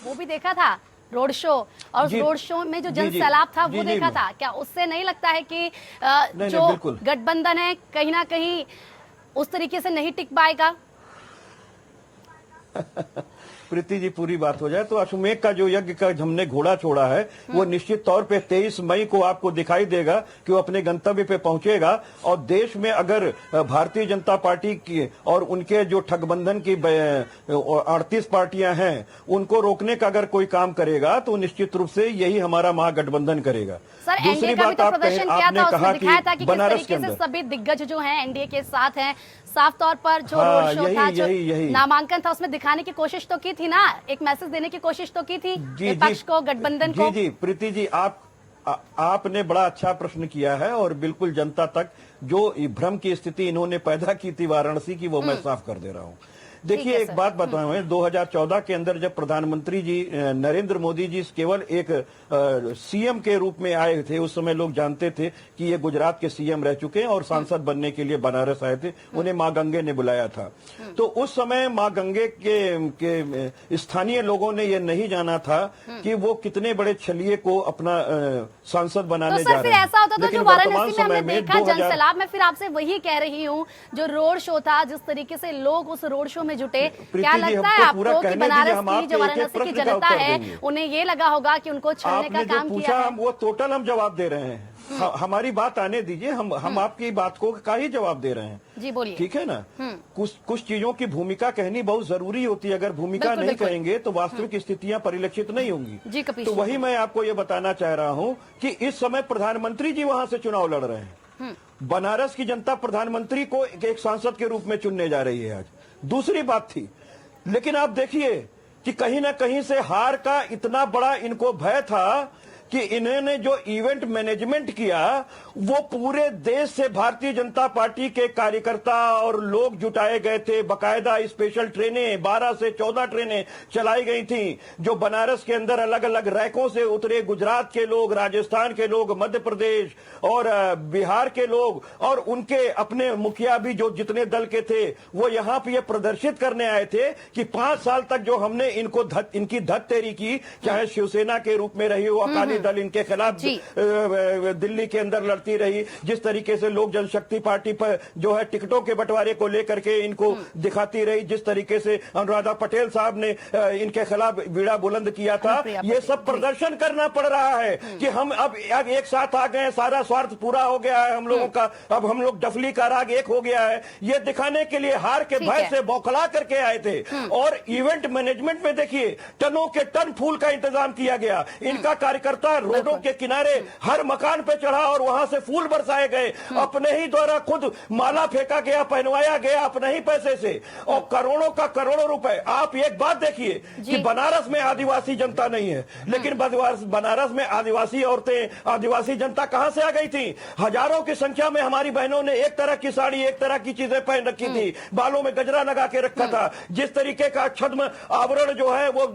Speaker 3: वो भी देखा था रोड शो, और उस रोड शो में जो जन सैलाब था वो देखा था। क्या उससे नहीं लगता है कि जो गठबंधन है कहीं ना कहीं उस तरीके से नहीं टिक पाएगा?
Speaker 6: प्रीति जी पूरी बात हो जाए तो अश्वमेघ का जो यज्ञ का हमने घोड़ा छोड़ा है वो निश्चित तौर पे 23 मई को आपको दिखाई देगा कि वो अपने गंतव्य पे पहुंचेगा। और देश में अगर भारतीय जनता पार्टी की और उनके जो ठगबंधन की 38 पार्टियां हैं उनको रोकने का अगर कोई काम करेगा तो निश्चित रूप से यही हमारा महागठबंधन करेगा।
Speaker 3: सर एनडीए का भी तो प्रदर्शन किया था, उसमें दिखाया था कि किस तरीके से सभी दिग्गज जो हैं एनडीए के साथ हैं। साफ तौर पर जो रोड शो था, जो नामांकन था, उसमें दिखाने की कोशिश तो की थी ना, एक मैसेज देने की कोशिश तो की थी विपक्ष को, गठबंधन को।
Speaker 6: जी प्रीति जी, आपने बड़ा अच्छा प्रश्न किया है, और बिल्कुल जनता तक जो भ्रम की स्थिति इन्होंने पैदा की थी वाराणसी की, वो मैं साफ कर दे रहा हूं। देखिए एक बात बताऊं, 2014 के अंदर जब प्रधानमंत्री जी नरेंद्र मोदी जी केवल एक सीएम के रूप में आए थे, उस समय लोग जानते थे कि ये गुजरात के सीएम रह चुके हैं और सांसद बनने के लिए बनारस आए थे, उन्हें मां गंगे ने बुलाया था। तो उस समय मां गंगे के स्थानीय लोगों ने ये नहीं जाना था कि वो कितने बड़े छलिए को अपना सांसद बनाने जा रहे हैं।
Speaker 3: ऐसा होता था जो वाराणसी में हमने देखा जनसैलाब में। फिर आपसे वही कह रही हूँ, जो रोड शो था, जिस तरीके से लोग उस रोड शो में जुटे, क्या लगता है आपको कि बनारस की जो वाराणसी की जनता है उन्हें ये लगा होगा कि उनको छलने का काम किया है?
Speaker 6: वो टोटल हम जवाब दे रहे हैं। हमारी बात आने दीजिए, हम आपकी बात को का ही जवाब दे रहे हैं।
Speaker 3: जी बोलिए।
Speaker 6: ठीक है ना। कुछ चीजों की भूमिका कहनी बहुत जरूरी होती है, अगर भूमिका नहीं कहेंगे तो वास्तविक स्थितियां परिलक्षित नहीं होंगी। तो वही मैं आपको ये बताना चाह रहा हूं कि इस समय प्रधानमंत्री जी वहां से चुनाव लड़ रहे हैं। बनारस की जनता प्रधानमंत्री को एक सांसद के रूप में चुनने जा रही है आज। दूसरी बात थी, लेकिन आप देखिए कि कहीं ना कहीं से हार का इतना बड़ा इनको भय था कि इन्होंने जो इवेंट मैनेजमेंट किया वो पूरे देश से भारतीय जनता पार्टी के कार्यकर्ता और लोग जुटाए गए थे। बकायदा स्पेशल ट्रेनें 12 से 14 ट्रेनें चलाई गई थी, जो बनारस के अंदर अलग अलग रैकों से उतरे गुजरात के लोग, राजस्थान के लोग, मध्य प्रदेश और बिहार के लोग, और उनके अपने मुखिया भी जो जितने दल के थे वो यहां पे ये प्रदर्शित करने आए थे कि 5 साल तक जो हमने इनकी धत्तेरी की, चाहे शिवसेना के रूप में रही हो, अकाली दल इनके खिलाफ दिल्ली के अंदर लड़ती रही, जिस तरीके से लोक जनशक्ति पार्टी पर जो है टिकटों के बंटवारे को लेकर के इनको दिखाती रही, जिस तरीके से अनुराधा पटेल साहब ने इनके खिलाफ बीड़ा बुलंद किया था, ये सब प्रदर्शन करना पड़ रहा है कि हम अब एक साथ आ गए, सारा स्वार्थ पूरा हो गया है हम लोगों का, अब हम लोग डफली का राग एक हो गया है, ये दिखाने के लिए हार के भय से बौखला करके आए थे। और इवेंट मैनेजमेंट में देखिए टनों के टन फूल का इंतजाम किया गया, इनका कार्यकर्ता रोडों के किनारे हर मकान पे चढ़ा और वहां से फूल बरसाए गए, अपने ही द्वारा खुद माला फेंका गया, पहनवाया गया अपने ही पैसे से, और करोड़ों का करोड़ों रुपए। आप एक बात देखिए कि बनारस में आदिवासी जनता नहीं है, लेकिन बनारस में आदिवासी औरतें, आदिवासी जनता कहां से आ गई थी? हजारों की संख्या में हमारी बहनों ने एक तरह की साड़ी, एक तरह की चीजें पहन रखी थी, बालों में गजरा लगा के रखा था, जिस तरीके का छद्म आवरण जो है वो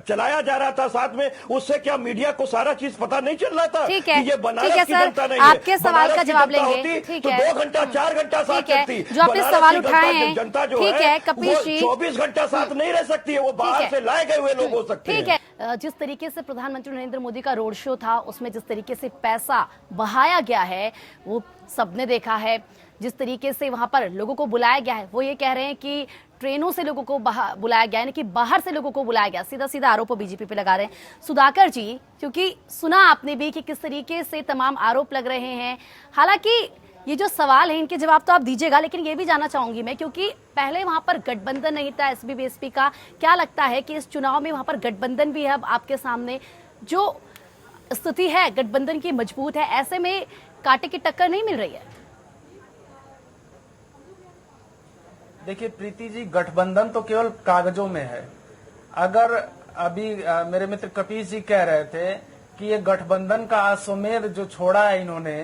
Speaker 6: चलाया जा रहा था साथ में, उससे क्या मीडिया को सारा चीज पता नहीं चल रहा था कि ये बनारस की जनता नहीं है?
Speaker 3: आपके सवाल का जवाब लेंगे, ठीक है,
Speaker 6: 2 घंटा 4 घंटा साथ चलती,
Speaker 3: जो आपने सवाल उठाए हैं,
Speaker 6: जनता जो
Speaker 3: ठीक है कपिल जी,
Speaker 6: 24 घंटा साथ नहीं रह सकती है, वो बाहर से लाए गए हुए लोग हो सकते हैं।
Speaker 3: ठीक है, जिस तरीके से प्रधानमंत्री नरेंद्र मोदी का रोड शो था, उसमें जिस तरीके से पैसा बहाया गया है वो सबने देखा है, जिस तरीके से वहां पर लोगों को बुलाया गया है, वो ये कह रहे हैं कि ट्रेनों से लोगों को बुलाया गया, यानी कि बाहर से लोगों को बुलाया गया, सीधा सीधा आरोप बीजेपी पे लगा रहे हैं। सुधाकर जी, क्योंकि सुना आपने भी कि किस तरीके से तमाम आरोप लग रहे हैं, हालांकि ये जो सवाल है इनके जवाब तो आप दीजिएगा, लेकिन ये भी जानना चाहूंगी मैं, क्योंकि पहले वहां पर गठबंधन नहीं था एसपी बीएसपी का, क्या लगता है कि इस चुनाव में वहां पर गठबंधन भी है? अब आपके सामने जो स्थिति है गठबंधन की मजबूत है, ऐसे में कांटे की टक्कर नहीं मिल रही है?
Speaker 2: देखिए प्रीति जी, गठबंधन तो केवल कागजों में है। अगर अभी मेरे मित्र कपीश जी कह रहे थे कि ये गठबंधन का अश्वमेध जो छोड़ा है इन्होंने,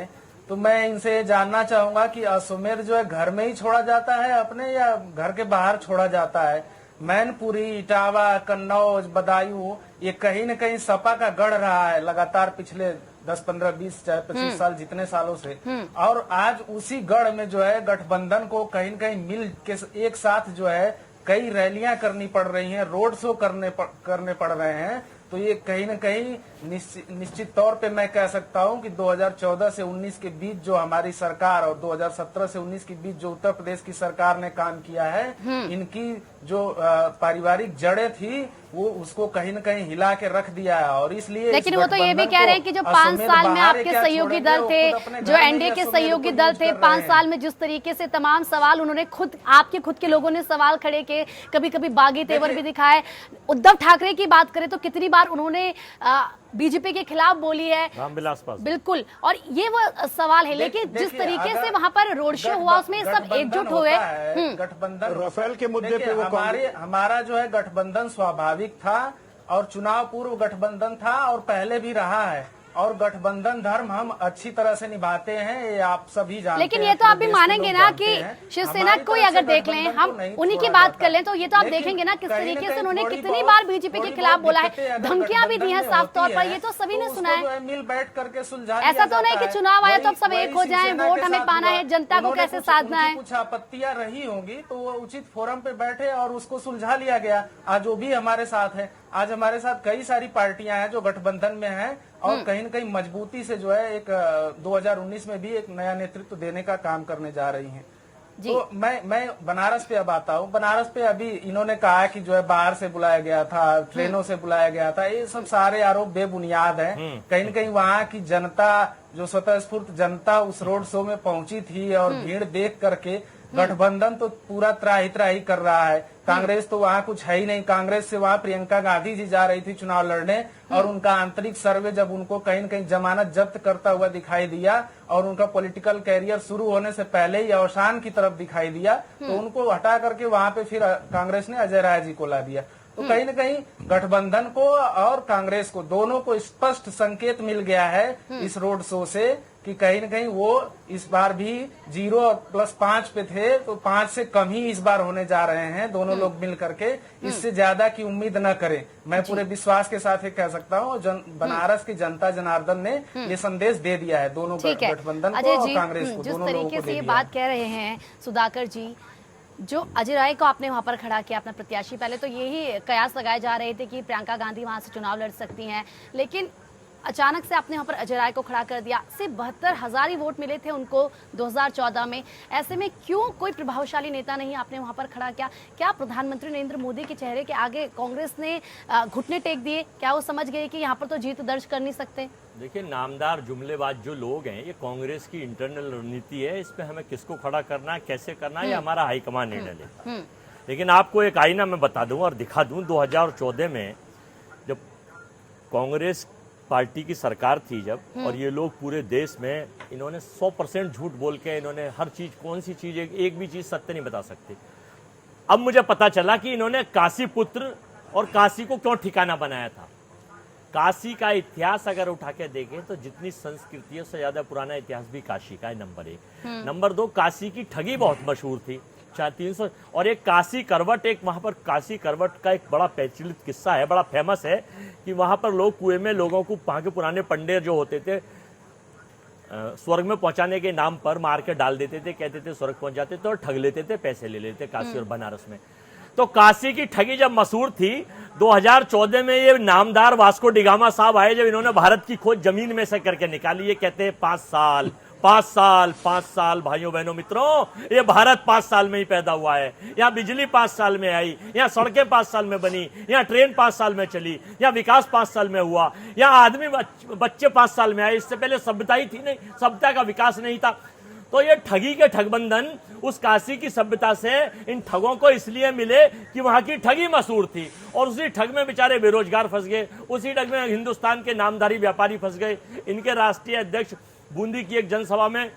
Speaker 2: तो मैं इनसे ये जानना चाहूंगा कि अश्वमेध जो है घर में ही छोड़ा जाता है अपने, या घर के बाहर छोड़ा जाता है? मैनपुरी, इटावा, कन्नौज, बदायूं, ये कहीं न कहीं सपा का गढ़ रहा है लगातार पिछले 10, 15, 20, चाहे 25 साल, जितने सालों से। और आज उसी गढ़ में जो है गठबंधन को कहीं न कहीं मिल के एक साथ जो है कई रैलियां करनी पड़ रही हैं, रोड शो करने पड़ रहे हैं। तो ये कहीं न कहीं निश्चित तौर पे मैं कह सकता हूं कि 2014 से 19 के बीच जो हमारी सरकार और 2017 से 19 के बीच जो उत्तर प्रदेश की सरकार ने काम किया है, इनकी जो पारिवारिक जड़ें थी वो उसको कहीं न कहीं हिला के रख दिया है। और इसलिए
Speaker 3: लेकिन वो तो ये भी कह रहे हैं कि जो 5 साल में आपके सहयोगी दल थे, जो एनडीए के सहयोगी दल थे, 5 साल में जिस तरीके से तमाम सवाल उन्होंने खुद, आपके खुद के लोगों ने सवाल खड़े किए, कभी कभी बागी तेवर भी दिखाए। उद्धव ठाकरे की बात करें तो कितनी बार उन्होंने बीजेपी के खिलाफ बोली है,
Speaker 4: रामविलास पासवान, बिल्कुल,
Speaker 3: और ये वो सवाल है। लेकिन जिस तरीके से वहां पर रोड शो हुआ उसमें सब एकजुट हुए।
Speaker 2: गठबंधन
Speaker 6: राफेल के मुद्दे पे वो
Speaker 2: हमारा जो है गठबंधन स्वाभाविक था और चुनाव पूर्व गठबंधन था और पहले भी रहा है, और गठबंधन धर्म हम अच्छी तरह से निभाते हैं, ये आप सभी जानते हैं।
Speaker 3: लेकिन ये तो आप भी मानेंगे ना कि शिवसेना को अगर देख लें, हम उन्हीं की बात कर लें, तो ये तो आप देखेंगे ना किस तरीके से उन्होंने कितनी बार बीजेपी के खिलाफ बोला है, धमकियां भी दी हैं साफ तौर पर, ये तो सभी ने सुना है।
Speaker 2: मिल बैठ करके सुलझा,
Speaker 3: ऐसा तो नहीं कि चुनाव आया तो अब सब एक हो जाए, वोट हमें पाना है, जनता को कैसे साधना है।
Speaker 2: कुछ आपत्तियां रही होंगी तो वो उचित फोरम पे बैठे और उसको सुलझा लिया गया। आज वो भी हमारे साथ है, आज हमारे साथ कई सारी पार्टियां हैं जो गठबंधन में हैं और कहीं न कहीं मजबूती से जो है एक 2019 में भी एक नया नेतृत्व देने का काम करने जा रही हैं। तो मैं बनारस पे अब आता हूँ। बनारस पे अभी इन्होंने कहा कि जो है बाहर से बुलाया गया था, ट्रेनों से बुलाया गया था, ये सब सारे आरोप बेबुनियाद हैं। कहीं न कहीं वहाँ की जनता, जो स्वतःस्फूर्त जनता उस रोड शो में पहुंची थी और भीड़ देख करके गठबंधन तो पूरा त्राही त्राही कर रहा है। कांग्रेस तो वहाँ कुछ है ही नहीं। कांग्रेस से वहाँ प्रियंका गांधी जी जा रही थी चुनाव लड़ने और उनका आंतरिक सर्वे जब उनको कहीं न कहीं जमानत जब्त करता हुआ दिखाई दिया और उनका पॉलिटिकल कैरियर शुरू होने से पहले ही अवसान की तरफ दिखाई दिया, तो उनको हटा करके वहाँ पे फिर कांग्रेस ने अजय राय जी को ला दिया। तो कहीं न कहीं गठबंधन को और कांग्रेस को दोनों को स्पष्ट संकेत मिल गया है इस रोड शो से कि कहीं न कहीं वो इस बार भी 0+5 पे थे, तो 5 से कम ही इस बार होने जा रहे हैं दोनों लोग मिल करके। इससे ज्यादा की उम्मीद न करें, मैं पूरे विश्वास के साथ ये कह सकता हूँ। बनारस की जनता जनार्दन ने ये संदेश दे दिया है दोनों गठबंधन को और कांग्रेस को,
Speaker 3: जिस
Speaker 2: दोनों लोगों
Speaker 3: तरीके
Speaker 2: को
Speaker 3: से ये
Speaker 2: दे
Speaker 3: बात कह रहे हैं सुधाकर जी, जो अजय राय को आपने वहां पर खड़ा किया अपना प्रत्याशी, पहले तो यही कयास लगाए जा रहे थे कि प्रियंका गांधी वहां से चुनाव लड़ सकती हैं, लेकिन अचानक से आपने वहां पर अजय राय को खड़ा कर दिया। सिर्फ 72,000 ही वोट मिले थे उनको 2014 में। ऐसे में क्यों कोई प्रभावशाली नेता नहीं आपने वहां पर खड़ा किया? क्या प्रधानमंत्री नरेंद्र मोदी के चेहरे के आगे कांग्रेस ने घुटने टेक दिए? क्या वो समझ गए कि यहाँ पर तो जीत दर्ज कर नहीं सकते?
Speaker 4: देखिए, नामदार जुमलेबाज जो लोग हैं, ये कांग्रेस की इंटरनल रणनीति है। इस पे हमें किसको खड़ा करना है, कैसे करना है, ये हमारा हाईकमान निर्णय लेता है। लेकिन आपको एक आईना मैं बता दूं और दिखा दूं, 2014 में जब कांग्रेस पार्टी की सरकार थी जब, और ये लोग पूरे देश में इन्होंने 100% झूठ बोल के इन्होंने हर चीज, कौन सी चीज, एक भी चीज सत्य नहीं बता सकते। अब मुझे पता चला कि इन्होंने काशी पुत्र और काशी को क्यों ठिकाना बनाया था। काशी का इतिहास अगर उठा के देखें तो जितनी संस्कृति है उससे ज्यादा पुराना इतिहास भी काशी का है, नंबर 1। नंबर 2, काशी की ठगी बहुत मशहूर थी, 300। और एक काशी करवट, एक वहां पर काशी करवट का एक बड़ा प्रचलित किस्सा है, बड़ा फेमस है, कि वहां पर लोग कुएं में लोगों को, वहां के पुराने पंडित जो होते थे, स्वर्ग में पहुंचाने के नाम पर मार के डाल देते थे, कहते थे स्वर्ग पहुंच जाते थे, और ठग लेते थे, पैसे ले लेते काशी और बनारस में। तो काशी की ठगी जब मशहूर थी, 2014 में ये नामदार वास्को डिगामा साहब आए, जब इन्होंने भारत की खोज जमीन में से करके निकाली। ये कहते हैं 5 साल भाइयों बहनों मित्रों, ये भारत 5 साल में ही पैदा हुआ है। यहाँ बिजली 5 साल में आई, यहाँ सड़कें 5 साल में बनी, यहाँ ट्रेन 5 साल में चली, यहाँ विकास 5 साल में हुआ, यहाँ आदमी बच्चे 5 साल में आए। इससे पहले सभ्यता ही थी नहीं, सभ्यता का विकास नहीं था। तो ये ठगी के ठगबंधन उस काशी की सभ्यता से इन ठगों को इसलिए मिले कि वहां की ठगी मशहूर थी, और उसी ठग में बेचारे बेरोजगार फंस गए, उसी ठग में हिंदुस्तान के नामधारी व्यापारी फंस गए। इनके राष्ट्रीय अध्यक्ष बूंदी की एक जनसभा में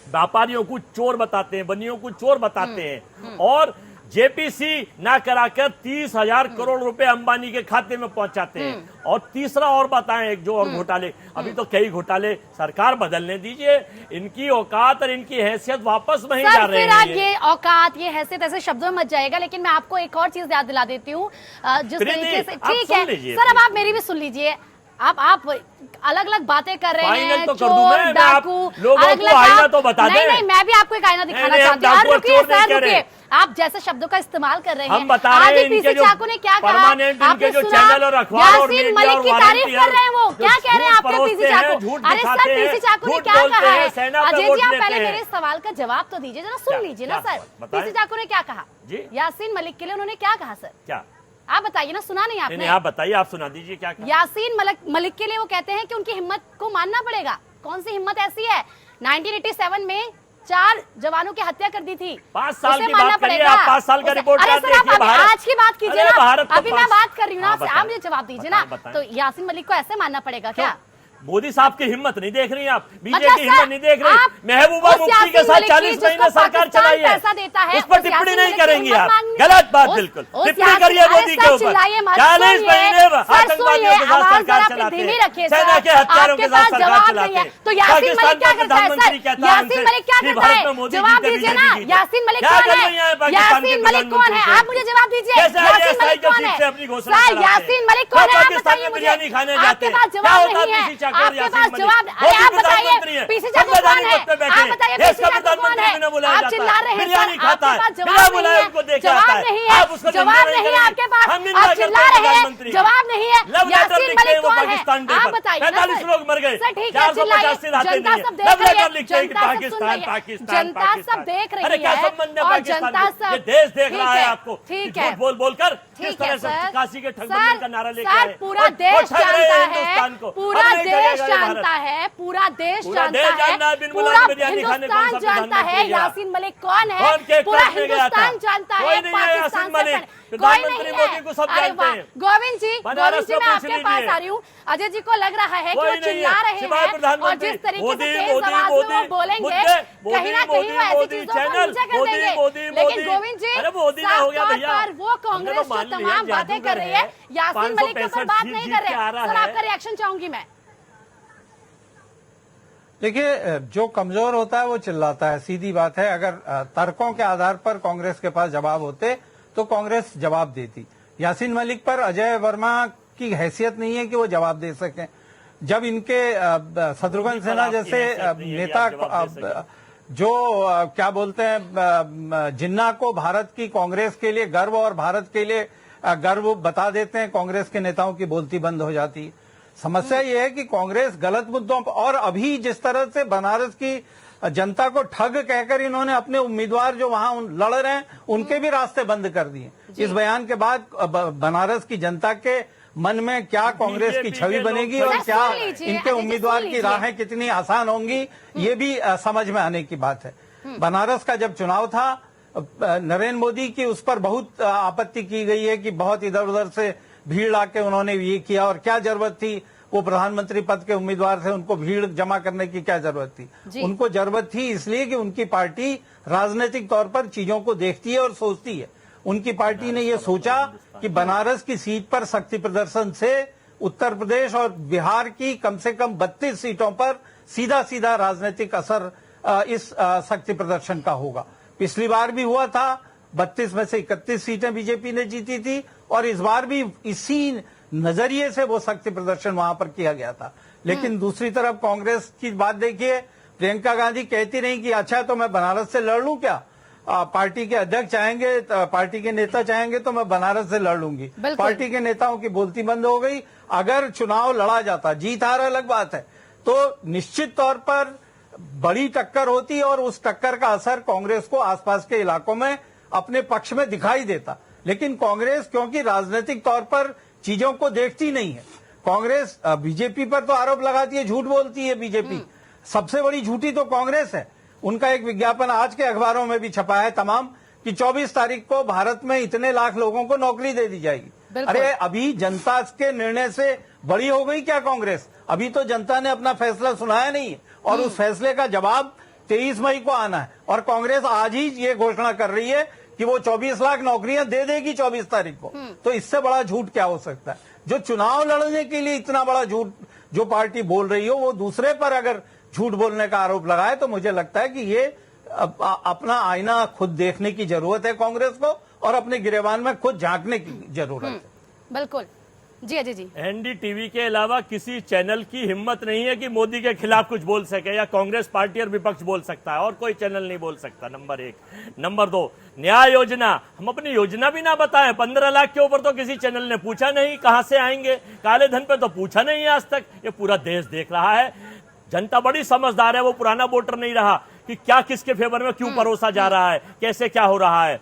Speaker 4: व्यापारियों को चोर बताते हैं, बनियों को चोर बताते हैं, और जेपीसी ना कराकर 30,000 करोड़ रुपए अंबानी के खाते में पहुंचाते हैं। और तीसरा और बताएं, एक जो और घोटाले, अभी तो कई घोटाले, सरकार बदलने दीजिए, इनकी औकात और इनकी हैसियत वापस वहीं जा रही है।
Speaker 3: ये औकात, ये हैसियत ऐसे शब्दों में मत जाएगा, लेकिन मैं आपको एक और चीज याद दिला देती हूँ, जिस तरीके से, ठीक है सर, अब आप मेरी भी सुन लीजिए। आप अलग अलग बातें कर रहे हैं,
Speaker 4: तो
Speaker 3: चोर, डाकू,
Speaker 4: आईना तो बता दें।
Speaker 3: नहीं, मैं भी आपको एक आईना दिखाना चाहती हूँ। रुकिए सर, रुकिए, आप जैसे शब्दों का इस्तेमाल कर रहे हैं।
Speaker 4: हम बता रहे हैं,
Speaker 3: पीसी चाकू ने क्या कहा, आपने
Speaker 4: जो
Speaker 3: सुना?
Speaker 4: चैनल और अखबार और
Speaker 3: यासीन मलिक की तारीफ कर रहे हैं, वो क्या कह रहे हैं आपके पीसी चाकू? अरे सर, पीसी चाकू ने क्या कहा है? अजय जी, आप पहले मेरे सुन का जवाब तो दीजिए, जरा सुन लीजिए ना सर। पीसी चाकू ने क्या कहा यासीन मलिक के लिए, उन्होंने क्या कहा सर?
Speaker 4: क्या
Speaker 3: आप बताइए ना, सुना नहीं आपने?
Speaker 4: आप बताइए, आप सुना दीजिए क्या कहा?
Speaker 3: यासीन मलिक के लिए वो कहते हैं कि उनकी हिम्मत को मानना पड़ेगा। कौन सी हिम्मत ऐसी है? 1987 में 4 जवानों की हत्या कर दी थी,
Speaker 4: 5 साल की
Speaker 3: मानना
Speaker 4: बात करिए
Speaker 3: पड़ेगा।
Speaker 4: आप, 5 साल का रिपोर्ट कार्ड देखिए।
Speaker 3: आज की बात कीजिए ना, अभी मैं बात कर रही हूँ ना, आप मुझे जवाब दीजिए ना। तो यासीन मलिक को ऐसे मानना पड़ेगा क्या?
Speaker 4: मोदी साहब की हिम्मत नहीं देख रही आप, बीजेपी की हिम्मत नहीं देख रही। महबूबा मुफ्ती के साथ 40 महीने सरकार चलाई है, उस पर टिप्पणी नहीं करेंगी आप, गलत बात बिल्कुल। टिप्पणी करिए मोदी के ऊपर, 40 महीने आतंकवादियों के साथ सरकार चलाते हैं, सेना के हथियारों के साथ सरकार चलाते हैं।
Speaker 3: तो यासीन मलिक क्या करता है सर? यासीन मलिक क्या करता है? जवाब दीजिए ना। यासीन मलिक कौन है? यासीन मलिक कौन है? आप मुझे जवाब दीजिए। यासीन मलिक कौन है सर? यासीन मलिक कौन है? आप बताइए मुझे। आपके पास जवाब नहीं है, आपके पास जवाब, अरे आप बताइए पीसी चाकू कौन है? आप बताइए पीसी चाकू कौन है? आप चिल्ला रहे हैं सर, आपके पास जवाब नहीं है, जवाब नहीं है, जवाब नहीं है आपके पास, आप चिल्ला रहे हैं, जवाब नहीं है। यासीन मलिक कौन है? आप बताइए ना सर।
Speaker 4: 45 लोग मर गए,
Speaker 3: सर ठीक है, चिल्लाइए, जनता सब देख रही है, जनता सब देख रही है, और जनता सब
Speaker 4: देश देख रहा है आपको,
Speaker 3: ठीक है,
Speaker 4: बोल किस
Speaker 3: ठीक
Speaker 4: तरह
Speaker 3: है
Speaker 4: से
Speaker 3: सर।
Speaker 4: काशी के ठगबंधन का नारा लेकर
Speaker 3: सर पूरा देश जानता है, पूरा देश देश
Speaker 4: जाएगा ये
Speaker 3: जानता
Speaker 4: भारत।
Speaker 3: है, पूरा देश
Speaker 4: पूरा
Speaker 3: जानता
Speaker 4: देश
Speaker 3: है,
Speaker 4: जानता है, बिन
Speaker 3: पूरा
Speaker 4: बुलाए बिरयानी खाने कौन सा
Speaker 3: हिंदुस्तान जानता
Speaker 4: प्रधानमंत्री
Speaker 3: है
Speaker 4: गया?
Speaker 3: यासीन मलिक कौन है,
Speaker 4: कौन केक
Speaker 3: पूरा
Speaker 4: काटने गया था?
Speaker 3: हिंदुस्तान जानता
Speaker 4: कोई
Speaker 3: है,
Speaker 4: नहीं है
Speaker 3: पाकिस्तान
Speaker 4: यासीन
Speaker 3: से
Speaker 4: मलिक।
Speaker 3: कोई
Speaker 4: प्रधानमंत्री
Speaker 3: नहीं
Speaker 4: मोदी
Speaker 3: है।
Speaker 4: को सब
Speaker 3: अरे
Speaker 4: जानते
Speaker 3: वाह,
Speaker 4: हैं।
Speaker 3: गोविंद जी
Speaker 4: बनारस
Speaker 3: मैं
Speaker 4: में पूछ
Speaker 3: आपके पास
Speaker 4: लीजिए।
Speaker 3: आ रही हूँ। अजय जी को लग रहा है कि वो
Speaker 4: कोई नहीं
Speaker 3: चिल्ला
Speaker 4: है,
Speaker 3: रहे
Speaker 4: सिवाय
Speaker 3: हैं और
Speaker 4: प्रधानमंत्री।
Speaker 3: जिस तरीके
Speaker 4: मोदी,
Speaker 3: से तेज
Speaker 4: मोदी,
Speaker 3: आवाज में वो
Speaker 4: मोदी,
Speaker 3: बोलेंगे
Speaker 4: मुद्दे,
Speaker 3: कहीं ना
Speaker 4: मोदी,
Speaker 3: कहीं वो ऐसी
Speaker 4: मोदी,
Speaker 3: चीजों को
Speaker 4: चैनल,
Speaker 3: नीचा कर
Speaker 4: मोदी,
Speaker 3: देंगे।
Speaker 4: मोदी,
Speaker 3: लेकिन
Speaker 4: मोदी।
Speaker 3: गोविंद जी
Speaker 4: अरे मोदी ना
Speaker 3: साफ
Speaker 4: हो गया
Speaker 3: तौर
Speaker 4: भैया।
Speaker 3: पर वो
Speaker 4: हमने
Speaker 3: कांग्रेस
Speaker 4: तो
Speaker 3: जो
Speaker 4: मान लिया
Speaker 3: तमाम बातें
Speaker 4: जादूगर
Speaker 3: कर रही है,
Speaker 4: है,
Speaker 3: यासीन मलिक के ऊपर
Speaker 4: 565
Speaker 3: बात नहीं
Speaker 4: जीत
Speaker 3: कर
Speaker 4: के आ
Speaker 3: रहे।
Speaker 4: रहा
Speaker 3: सर
Speaker 4: है।
Speaker 3: आपका रिएक्शन चाहूंगी मैं।
Speaker 5: देखिए, जो कमजोर होता है वो चिल्लाता है, सीधी बात है। अगर तर्कों के आधार पर कांग्रेस के पास जवाब होते तो कांग्रेस जवाब देती। यासीन मलिक पर अजय वर्मा की हैसियत नहीं है कि वो जवाब दे सकें। जब इनके शत्रुघ्न सिन्हा जैसे नेता जो क्या बोलते हैं जिन्ना को भारत की कांग्रेस के लिए गर्व और भारत के लिए गर्व बता देते हैं, कांग्रेस के नेताओं की बोलती बंद हो जाती है। समस्या ये है कि कांग्रेस गलत मुद्दों पर, और अभी जिस तरह से बनारस की जनता को ठग कहकर इन्होंने अपने उम्मीदवार जो वहां लड़ रहे हैं उनके भी रास्ते बंद कर दिए। इस बयान के बाद बनारस की जनता के मन में क्या कांग्रेस की छवि बनेगी और क्या इनके उम्मीदवार की राहें कितनी आसान होंगी, ये भी समझ में आने की बात है। बनारस का जब चुनाव था, नरेंद्र मोदी की उस पर बहुत आपत्ति की गई है कि बहुत इधर उधर से भीड़ आके उन्होंने ये किया, और क्या जरूरत थी, वो प्रधानमंत्री पद के उम्मीदवार थे, उनको भीड़ जमा करने की क्या जरूरत थी। उनको जरूरत थी इसलिए कि उनकी पार्टी राजनीतिक तौर पर चीजों को देखती है और सोचती है। उनकी पार्टी ने ये सोचा कि बनारस की सीट पर शक्ति प्रदर्शन से उत्तर प्रदेश और बिहार की कम से कम 32 सीटों पर सीधा सीधा राजनीतिक असर इस शक्ति प्रदर्शन का होगा। पिछली बार भी हुआ था, 32 में से 31 सीटें बीजेपी ने जीती थी, और इस बार भी इसी नजरिए से वो शक्ति प्रदर्शन वहां पर किया गया था। लेकिन दूसरी तरफ कांग्रेस की बात देखिए, प्रियंका गांधी कहती रही कि अच्छा तो मैं बनारस से लड़ लूं क्या, पार्टी के अध्यक्ष चाहेंगे, पार्टी के नेता चाहेंगे तो मैं बनारस से लड़ लूंगी। पार्टी के नेताओं की बोलती बंद हो गई। अगर चुनाव लड़ा जाता, जीत हार अलग बात है, तो निश्चित तौर पर बड़ी टक्कर होती और उस टक्कर का असर कांग्रेस को आसपास के इलाकों में अपने पक्ष में दिखाई देता। लेकिन कांग्रेस क्योंकि राजनीतिक तौर पर चीजों को देखती नहीं है, कांग्रेस बीजेपी पर तो आरोप लगाती है, झूठ बोलती है बीजेपी। सबसे बड़ी झूठी तो कांग्रेस है। उनका एक विज्ञापन आज के अखबारों में भी छपा है तमाम कि 24 तारीख को भारत में इतने लाख लोगों को नौकरी दे दी जाएगी। अरे अभी जनता के निर्णय से बड़ी हो गई क्या कांग्रेस? अभी तो जनता ने अपना फैसला सुनाया नहीं है, और उस फैसले का जवाब 23 मई को आना है। और कांग्रेस आज ही ये घोषणा कर रही है कि वो 24 लाख नौकरियां दे देगी 24 तारीख को। तो इससे बड़ा झूठ क्या हो सकता है? जो चुनाव लड़ने के लिए इतना बड़ा झूठ जो पार्टी बोल रही हो, वो दूसरे पर अगर झूठ बोलने का आरोप लगाए, तो मुझे लगता है कि ये अपना आईना खुद देखने की जरूरत है कांग्रेस को, और अपने गिरेबान में खुद झांकने की जरूरत है।
Speaker 3: बिल्कुल जी। अजय जी,
Speaker 4: एनडीटीवी के अलावा किसी चैनल की हिम्मत नहीं है कि मोदी के खिलाफ कुछ बोल सके, या कांग्रेस पार्टी और विपक्ष बोल सकता है, और कोई चैनल नहीं बोल सकता। नंबर 1। नंबर 2, न्याय योजना, हम अपनी योजना भी ना बताएं। 15 लाख के ऊपर तो किसी चैनल ने पूछा नहीं, कहां से आएंगे। काले धन पे तो पूछा नहीं आज तक। ये पूरा देश देख रहा है। जनता बड़ी समझदार है, वो पुराना वोटर नहीं रहा कि क्या किसके फेवर में क्यों परोसा जा रहा है, कैसे क्या हो रहा है।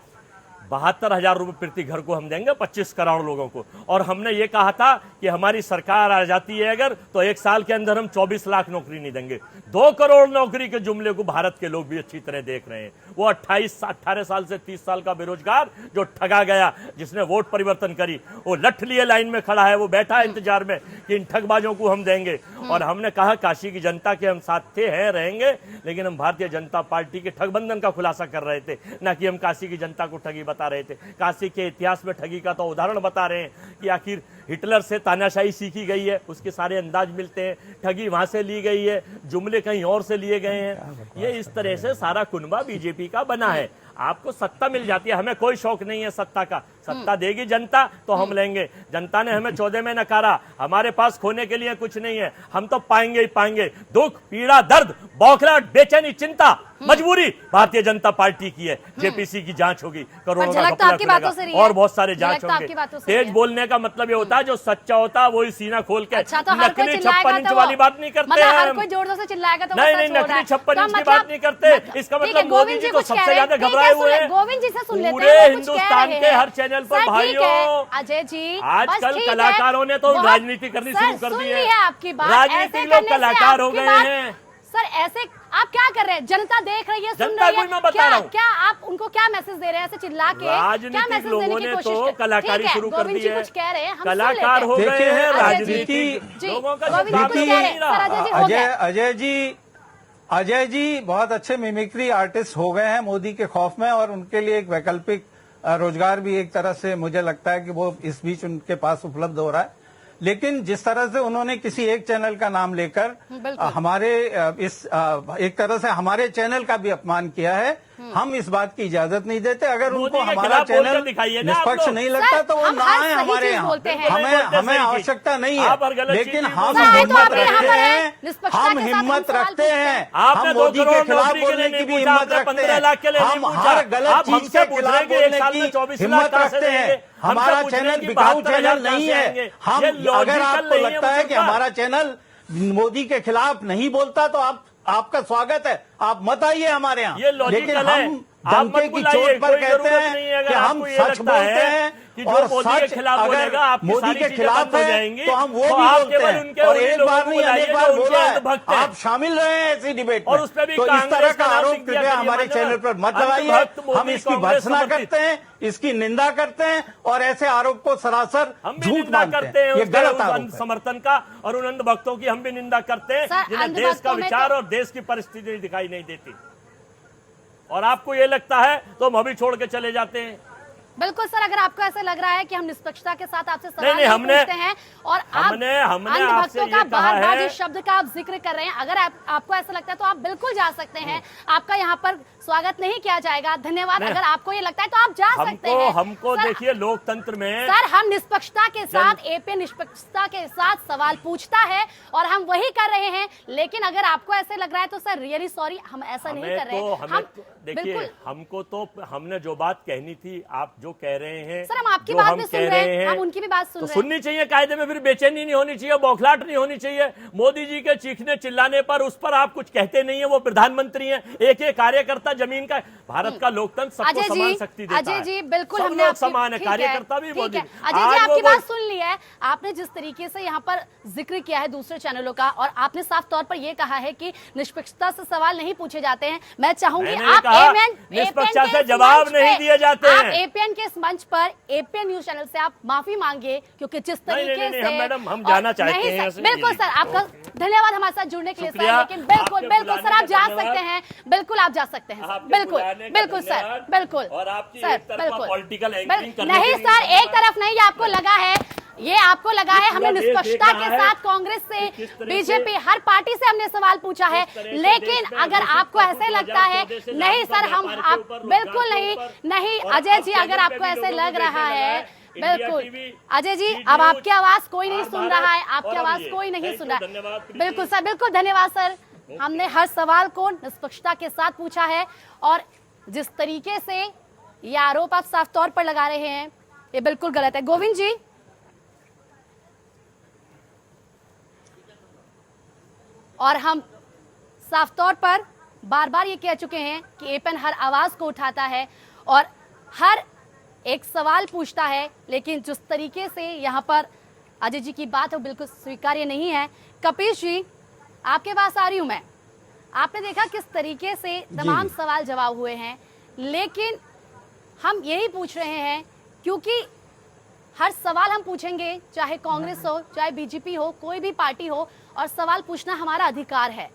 Speaker 4: 72,000 रुपए प्रति घर को हम देंगे 25 करोड़ लोगों को, और हमने ये कहा था कि हमारी सरकार आ जाती है अगर, तो 1 साल के अंदर हम 24 लाख नौकरी नहीं देंगे। 2 करोड़ नौकरी के जुमले को भारत के लोग भी अच्छी तरह देख रहे हैं। वो 18 साल से 30 साल का बेरोजगार जो ठगा गया, जिसने वोट परिवर्तन करी, वो लठ लिए लाइन में खड़ा है, वो बैठा है इंतजार में कि इन ठगबाजों को हम देंगे। और हमने कहा काशी की जनता के हम साथ थे, हैं, रहेंगे, लेकिन हम भारतीय जनता पार्टी के ठगबंधन का खुलासा कर रहे थे, ना कि हम काशी की जनता को ठगी बता रहे थे। काशी के इतिहास में ठगी का तो उदाहरण बता रहे हैं कि आखिर हिटलर से तानाशाही सीखी गई है, उसके सारे अंदाज मिलते हैं। ठगी वहां से ली गई है, जुमले कहीं और से लिए गए हैं। ये इस तरह से सारा कुनबा बीजेपी का बना है। आपको सत्ता मिल जाती है, हमें कोई शौक नहीं है सत्ता का। सत्ता देगी जनता तो हम लेंगे। जनता ने हमें 14 में नकारा, हमारे पास खोने के लिए कुछ नहीं है, हम तो पाएंगे ही पाएंगे। दुख, पीड़ा, दर्द, बौखलाहट, बेचैनी, चिंता, मजबूरी भारतीय जनता पार्टी की है। जेपीसी की जांच होगी, करोड़ों का घपला खुलेगा, और बहुत सारे जांच होंगे। तेज बोलने का मतलब ये होता है जो सच्चा होता है वही सीना खोल के नकली 56 इंच वाली बात नहीं करते हैं।
Speaker 3: हर कोई जोर से चिल्लाएगा तो
Speaker 4: नहीं, नकली 56 इंच की बात नहीं करते। इसका मतलब मोदी जी तो सबसे ज्यादा घबराए हुए हैं।
Speaker 3: गोविंद जी से सुन लेते हैं,
Speaker 4: पूरे हिंदुस्तान के हर चैनल चैनल पर
Speaker 3: सर, ठीक है,
Speaker 4: भाइयों,
Speaker 3: अजय जी,
Speaker 4: आजकल
Speaker 3: बस ठीक है।
Speaker 4: कलाकारों ने तो
Speaker 3: बहुत-
Speaker 4: राजनीति करनी
Speaker 3: सर,
Speaker 4: शुरू कर
Speaker 3: सुन
Speaker 4: दी
Speaker 3: ली
Speaker 4: है।
Speaker 3: है आपकी बात।
Speaker 4: राजनीतिक
Speaker 3: ऐसे
Speaker 4: लोग
Speaker 3: करने से
Speaker 4: कलाकार हो
Speaker 3: आपकी
Speaker 4: गए
Speaker 3: बात-
Speaker 4: हैं।
Speaker 3: सर ऐसे आप क्या कर रहे हैं? जनता देख रही है, सुन
Speaker 4: जनता
Speaker 3: रही
Speaker 4: को
Speaker 3: है।
Speaker 4: मैं बता
Speaker 3: क्या
Speaker 4: रहा हूं।
Speaker 3: क्या आप उनको क्या मैसेज दे रहे हैं ऐसे चिल्ला के? क्या
Speaker 4: राजनीतिक
Speaker 3: मैसेज देने
Speaker 4: लोगों
Speaker 3: की
Speaker 4: ने
Speaker 3: कोशिश
Speaker 4: तो
Speaker 3: कर?
Speaker 4: कलाकारी
Speaker 3: ठीक है,
Speaker 4: शुरू कर
Speaker 3: गोविंद
Speaker 4: दी
Speaker 3: जी
Speaker 4: है।
Speaker 3: कुछ कह रहे हैं, हम सुन
Speaker 4: कलाकार
Speaker 3: लेते
Speaker 4: हो
Speaker 3: हैं।
Speaker 4: गए
Speaker 5: देखिए,
Speaker 4: हैं,
Speaker 3: अजय
Speaker 4: राजनीति
Speaker 3: जी,
Speaker 4: लोगों का
Speaker 3: गोविंद जी
Speaker 4: काम
Speaker 3: कुछ
Speaker 4: ही
Speaker 3: कह रहे
Speaker 4: नहीं
Speaker 3: हैं।
Speaker 4: रहा।
Speaker 3: सर, अजय जी हो गया।
Speaker 5: अजय जी बहुत अच्छे मिमिक्री आर्टिस्ट हो गए हैं मोदी के खौफ में, और उनके लिए एक वैकल्पिक रोजगार भी एक तरह से मुझे लगता है कि वो इस बीच उनके पास उपलब्ध हो रहा है। लेकिन जिस तरह से उन्होंने किसी एक चैनल का नाम लेकर हमारे एक तरह से हमारे चैनल का भी अपमान किया है, हम इस बात की इजाजत नहीं देते। अगर
Speaker 4: मोदी
Speaker 5: उनको
Speaker 4: के
Speaker 5: हमारा
Speaker 4: खिलाफ बोलकर
Speaker 5: चैनल
Speaker 4: दिखाइए ना आप
Speaker 5: निष्पक्ष
Speaker 4: लोग।
Speaker 5: नहीं लगता तो वो
Speaker 3: हम
Speaker 5: ना
Speaker 3: हर
Speaker 5: आए
Speaker 3: सही
Speaker 5: हमारे
Speaker 3: चीज
Speaker 5: यहाँ।
Speaker 3: बोलते हैं।
Speaker 5: हमें आवश्यकता नहीं
Speaker 4: आप हर
Speaker 5: है,
Speaker 4: गलत
Speaker 5: लेकिन
Speaker 4: चीज
Speaker 5: हम
Speaker 4: बोलते हैं।
Speaker 5: हिम्मत
Speaker 3: तो आप यहाँ
Speaker 5: रखते
Speaker 3: पर हैं,
Speaker 5: हैं,
Speaker 3: निष्पक्षता
Speaker 5: हम
Speaker 3: के साथ
Speaker 5: हिम्मत
Speaker 3: हम सवाल
Speaker 5: रखते
Speaker 3: पूछते
Speaker 5: हैं,
Speaker 3: हैं।
Speaker 4: आपने
Speaker 5: हम
Speaker 4: 2
Speaker 5: मोदी के
Speaker 4: करोड़
Speaker 5: खिलाफ
Speaker 4: नौकरी के लिए
Speaker 5: बोलने
Speaker 4: नहीं
Speaker 5: की भी
Speaker 4: पूछा,
Speaker 5: हिम्मत
Speaker 4: आपने
Speaker 5: रखते
Speaker 4: 15 लाख के
Speaker 5: हैं,
Speaker 4: लिए नहीं
Speaker 5: हम
Speaker 4: पूछा।
Speaker 5: हर गलत
Speaker 4: आप
Speaker 5: चीज
Speaker 4: हमसे
Speaker 5: के
Speaker 4: पूछ
Speaker 5: खिलाफ
Speaker 4: रहे हैं कि एक
Speaker 5: बोलने
Speaker 4: साल में
Speaker 5: की
Speaker 4: 24 लाख
Speaker 5: हिम्मत
Speaker 4: कहाँ से
Speaker 5: रखते हैं।
Speaker 4: देंगे? हमसे
Speaker 5: हमारा
Speaker 4: पूछ रहे हैं
Speaker 5: चैनल
Speaker 4: कि
Speaker 5: बिकाऊ
Speaker 4: 72,000
Speaker 5: चैनल
Speaker 4: कहाँ
Speaker 5: नहीं
Speaker 4: से
Speaker 5: है।
Speaker 4: आएंगे?
Speaker 5: हम
Speaker 4: ये
Speaker 5: अगर
Speaker 4: लॉजिकल
Speaker 5: आपको
Speaker 4: नहीं है
Speaker 5: लगता है कि
Speaker 4: मुझे
Speaker 5: हमारा चैनल मोदी के खिलाफ नहीं बोलता तो आपका स्वागत है, आप मत आइए हमारे यहाँ।
Speaker 4: ये लॉजिकल
Speaker 5: लेकिन
Speaker 4: है।
Speaker 5: हम
Speaker 4: आप
Speaker 5: जनते
Speaker 4: मत
Speaker 5: की
Speaker 4: बुलाइए,
Speaker 5: चोट पर
Speaker 4: कोई
Speaker 5: कहते
Speaker 4: जरूरत नहीं है।
Speaker 5: हैं
Speaker 4: अगर
Speaker 5: कि हम
Speaker 4: आपको ये
Speaker 5: सच
Speaker 4: लगता
Speaker 5: बोलते
Speaker 4: है
Speaker 5: हैं,
Speaker 4: कि जो
Speaker 5: और
Speaker 4: मोदी के
Speaker 5: सच
Speaker 4: खिलाफ
Speaker 5: अगर
Speaker 4: बोलेगा, आपकी
Speaker 5: मोदी
Speaker 4: सारी
Speaker 5: के
Speaker 4: चीजें
Speaker 5: खिलाफ
Speaker 4: बंद हो
Speaker 5: है
Speaker 4: जाएंगी,
Speaker 5: तो हम वो
Speaker 4: तो
Speaker 5: भी
Speaker 4: आप
Speaker 5: बोलते
Speaker 4: केवल
Speaker 5: हैं।
Speaker 4: उनके
Speaker 5: और
Speaker 4: उन्हीं
Speaker 5: एक
Speaker 4: लोगों
Speaker 5: बार
Speaker 4: को
Speaker 5: नहीं
Speaker 4: बुलाइए
Speaker 5: अनेक
Speaker 4: जो
Speaker 5: बार
Speaker 4: उनके
Speaker 5: बोला है,
Speaker 4: अंधभक्त हैं।
Speaker 5: आप शामिल रहे हैं ऐसी डिबेट
Speaker 4: और
Speaker 5: में।
Speaker 4: उस पे भी
Speaker 5: तो इस
Speaker 4: कांग्रेस
Speaker 5: तरह का
Speaker 4: का नाम
Speaker 5: आरोप
Speaker 4: लिख दिया
Speaker 5: कृपया
Speaker 4: करिए,
Speaker 5: हमारे
Speaker 4: मतलब
Speaker 5: चैनल पर मत लगाइए।
Speaker 4: अंधभक्त मोदी,
Speaker 5: हम इसकी
Speaker 4: कांग्रेस
Speaker 5: भर्त्सना
Speaker 4: समर्थित।
Speaker 5: करते हैं, इसकी निंदा करते हैं, और ऐसे आरोप को सरासर
Speaker 4: हम भी
Speaker 5: झूठ
Speaker 4: निंदा
Speaker 5: मानते
Speaker 4: करते
Speaker 5: हैं।
Speaker 4: हैं
Speaker 5: ये
Speaker 4: उसके
Speaker 5: गलत
Speaker 4: उस
Speaker 5: आरोप है।
Speaker 4: समर्थन का, और उन अंधभक्तों की हम भी निंदा करते हैं
Speaker 3: सर,
Speaker 4: जिन्हें देश का
Speaker 3: अंधभक्तों में
Speaker 4: विचार
Speaker 3: तो-
Speaker 4: और देश की परिस्थिति दिखाई नहीं देती। और आपको ये लगता है तो हम अभी छोड़ के चले जाते हैं।
Speaker 3: बिल्कुल सर, अगर आपको ऐसा लग रहा है कि हम निष्पक्षता के साथ आपसे सवाल
Speaker 4: नहीं,
Speaker 3: नहीं
Speaker 4: हमने-
Speaker 3: पूछते हैं और आप
Speaker 4: हमने आपसे
Speaker 3: अंधभक्तों
Speaker 4: ये
Speaker 3: का
Speaker 4: कहा
Speaker 3: बार बार
Speaker 4: है-
Speaker 3: जिस शब्द का आप जिक्र कर रहे हैं, अगर आपको ऐसा लगता है तो आप बिल्कुल जा सकते हैं। आपका यहाँ पर स्वागत नहीं किया जाएगा। धन्यवाद।
Speaker 4: नहीं।
Speaker 3: अगर आपको ये लगता है तो आप जा सकते हैं।
Speaker 4: हमको
Speaker 3: सर,
Speaker 4: देखिए लोकतंत्र में
Speaker 3: सर हम निष्पक्षता के साथ एपीएन निष्पक्षता के साथ सवाल पूछता है और हम वही कर रहे हैं। लेकिन अगर आपको ऐसे लग रहा है तो सर रियली सॉरी, हम ऐसा नहीं कर रहे हैं।
Speaker 4: हमें तो देखिए, हमको तो हमने जो बात कहनी थी आप जो कह रहे हैं,
Speaker 3: सर हम आपकी
Speaker 4: जो
Speaker 3: बात
Speaker 4: हम
Speaker 3: भी सुन
Speaker 4: कह
Speaker 3: रहे हैं, हम उनकी भी बात सुन
Speaker 4: तो
Speaker 3: रहे हैं।
Speaker 4: सुननी चाहिए। कायदे में फिर बेचैनी नहीं होनी चाहिए, बौखलाहट नहीं होनी चाहिए। मोदी जी के चीखने चिल्लाने पर उस पर आप कुछ कहते नहीं है। वो प्रधानमंत्री हैं, एक एक कार्यकर्ता जमीन का, भारत का लोकतंत्र सबको
Speaker 3: अजय
Speaker 4: समान
Speaker 3: जी,
Speaker 4: शक्ति देता है।
Speaker 3: अजय जी बिल्कुल
Speaker 4: सब
Speaker 3: हमने
Speaker 4: लोग
Speaker 3: आपकी
Speaker 4: समान है,
Speaker 3: ठीक
Speaker 4: कार्यकर्ता भी
Speaker 3: ठीक
Speaker 4: मोदी।
Speaker 3: है। अजय जी आपकी बात सुन ली है। आपने जिस तरीके से यहाँ पर जिक्र किया है दूसरे चैनलों का, और आपने साफ तौर पर यह कहा है कि निष्पक्षता से सवाल नहीं पूछे जाते हैं। मैं चाहूंगी
Speaker 4: मैंने
Speaker 3: आप
Speaker 4: कहा,
Speaker 3: एपीएन
Speaker 4: निष्पक्षता से जवाब नहीं दिए जाते हैं।
Speaker 3: आप एपीएन के इस मंच पर एपीएन न्यूज चैनल से आप माफी मांगिए, क्योंकि जिस तरीके
Speaker 4: नहीं,
Speaker 3: से
Speaker 4: मैडम, हम जाना
Speaker 3: और-
Speaker 4: चाहते
Speaker 3: नहीं
Speaker 4: हैं
Speaker 3: सर,
Speaker 4: ऐसे।
Speaker 3: बिल्कुल सर, आपका धन्यवाद हमारे साथ जुड़ने के लिए सर।
Speaker 4: शुक्रिया।
Speaker 3: लेकिन बिल्कुल
Speaker 4: आपके
Speaker 3: बिल्कुल सर
Speaker 4: बुलाने
Speaker 3: आप जा
Speaker 4: का
Speaker 3: सकते हैं, बिल्कुल आप जा सकते हैं सर।
Speaker 4: आपके
Speaker 3: बिल्कुल
Speaker 4: बुलाने का
Speaker 3: बिल्कुल सर,
Speaker 4: धन्यवाद।
Speaker 3: बिल्कुल
Speaker 4: और आपकी
Speaker 3: सर,
Speaker 4: एक तरफा
Speaker 3: बिल्कुल।
Speaker 4: पॉलिटिकल एंकरिंग करने
Speaker 3: नहीं
Speaker 4: के लिए
Speaker 3: सर, एक तरफ नहीं, ये आपको लगा है, ये आपको लगा है हमने
Speaker 4: पूरा देश
Speaker 3: निष्पक्षता
Speaker 4: देख
Speaker 3: के
Speaker 4: रहा है
Speaker 3: साथ कांग्रेस से,
Speaker 4: किस तरह
Speaker 3: बीजेपी,
Speaker 4: से-
Speaker 3: हर पार्टी से हमने सवाल पूछा है।
Speaker 4: किस तरह से
Speaker 3: लेकिन
Speaker 4: देश में
Speaker 3: अगर
Speaker 4: घोषित
Speaker 3: आपको
Speaker 4: कर
Speaker 3: ऐसे
Speaker 4: दिया
Speaker 3: लगता है,
Speaker 4: 2014 से
Speaker 3: नहीं
Speaker 4: लागू
Speaker 3: सर, हम
Speaker 4: व्यापार के
Speaker 3: आप
Speaker 4: ऊपर,
Speaker 3: बिल्कुल
Speaker 4: रोजगार के
Speaker 3: नहीं,
Speaker 4: ऊपर,
Speaker 3: नहीं
Speaker 4: और
Speaker 3: अजय
Speaker 4: अब
Speaker 3: जी,
Speaker 4: चैनल
Speaker 3: अगर
Speaker 4: पे
Speaker 3: आपको
Speaker 4: भी
Speaker 3: ऐसे
Speaker 4: लोगों
Speaker 3: लग
Speaker 4: को
Speaker 3: रहा
Speaker 4: देखने
Speaker 3: है,
Speaker 4: लगा है। इंडिया
Speaker 3: बिल्कुल
Speaker 4: टीवी,
Speaker 3: अजय जी,
Speaker 4: जी
Speaker 3: अब
Speaker 4: न्यूज,
Speaker 3: आपकी आवाज कोई नहीं
Speaker 4: आज
Speaker 3: सुन
Speaker 4: भारत,
Speaker 3: रहा है, आपकी
Speaker 4: और अब
Speaker 3: आवाज
Speaker 4: ये।
Speaker 3: कोई नहीं
Speaker 4: Thank
Speaker 3: सुन
Speaker 4: you,
Speaker 3: रहा है।
Speaker 4: धन्यवाद, प्रीति।
Speaker 3: बिल्कुल सर, बिल्कुल धन्यवाद सर। हमने हर सवाल को निष्पक्षता के साथ पूछा है, और जिस तरीके से ये आरोप आप साफ तौर पर लगा रहे हैं, ये बिल्कुल गलत है। गोविंद जी, और हम साफ तौर पर बार बार ये कह चुके हैं कि एपीएन हर आवाज को उठाता है और हर एक सवाल पूछता है, लेकिन जिस तरीके से यहाँ पर अजय जी की बात है वो बिल्कुल स्वीकार्य नहीं है। कपिल जी, आपके पास आ रही हूं मैं। आपने देखा किस तरीके से तमाम सवाल जवाब हुए हैं, लेकिन हम यही पूछ रहे हैं क्योंकि हर सवाल हम पूछेंगे, चाहे कांग्रेस हो, चाहे बीजेपी हो, कोई भी पार्टी हो, और सवाल पूछना हमारा अधिकार है।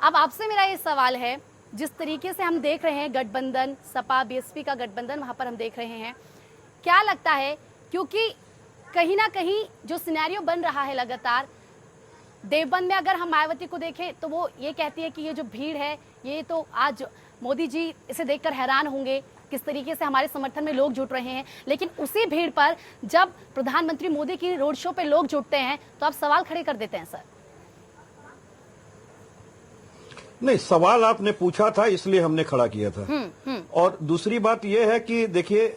Speaker 3: अब आपसे मेरा ये सवाल है, जिस तरीके से हम देख रहे हैं गठबंधन, सपा बीएसपी का गठबंधन वहां पर हम देख रहे हैं, क्या लगता है, क्योंकि कहीं ना कहीं जो सिनेरियो बन रहा है लगातार, देवबंद में अगर हम मायावती को देखें तो वो ये कहती है कि ये जो भीड़ है, ये तो आज मोदी जी इसे देखकर हैरान होंगे किस तरीके से हमारे समर्थन में लोग जुट रहे हैं। लेकिन उसी भीड़ पर जब प्रधानमंत्री मोदी की रोड शो पे लोग जुटते हैं तो आप सवाल खड़े कर देते हैं सर।
Speaker 6: नहीं, सवाल आपने पूछा था इसलिए हमने खड़ा किया था। और दूसरी बात यह है कि देखिए,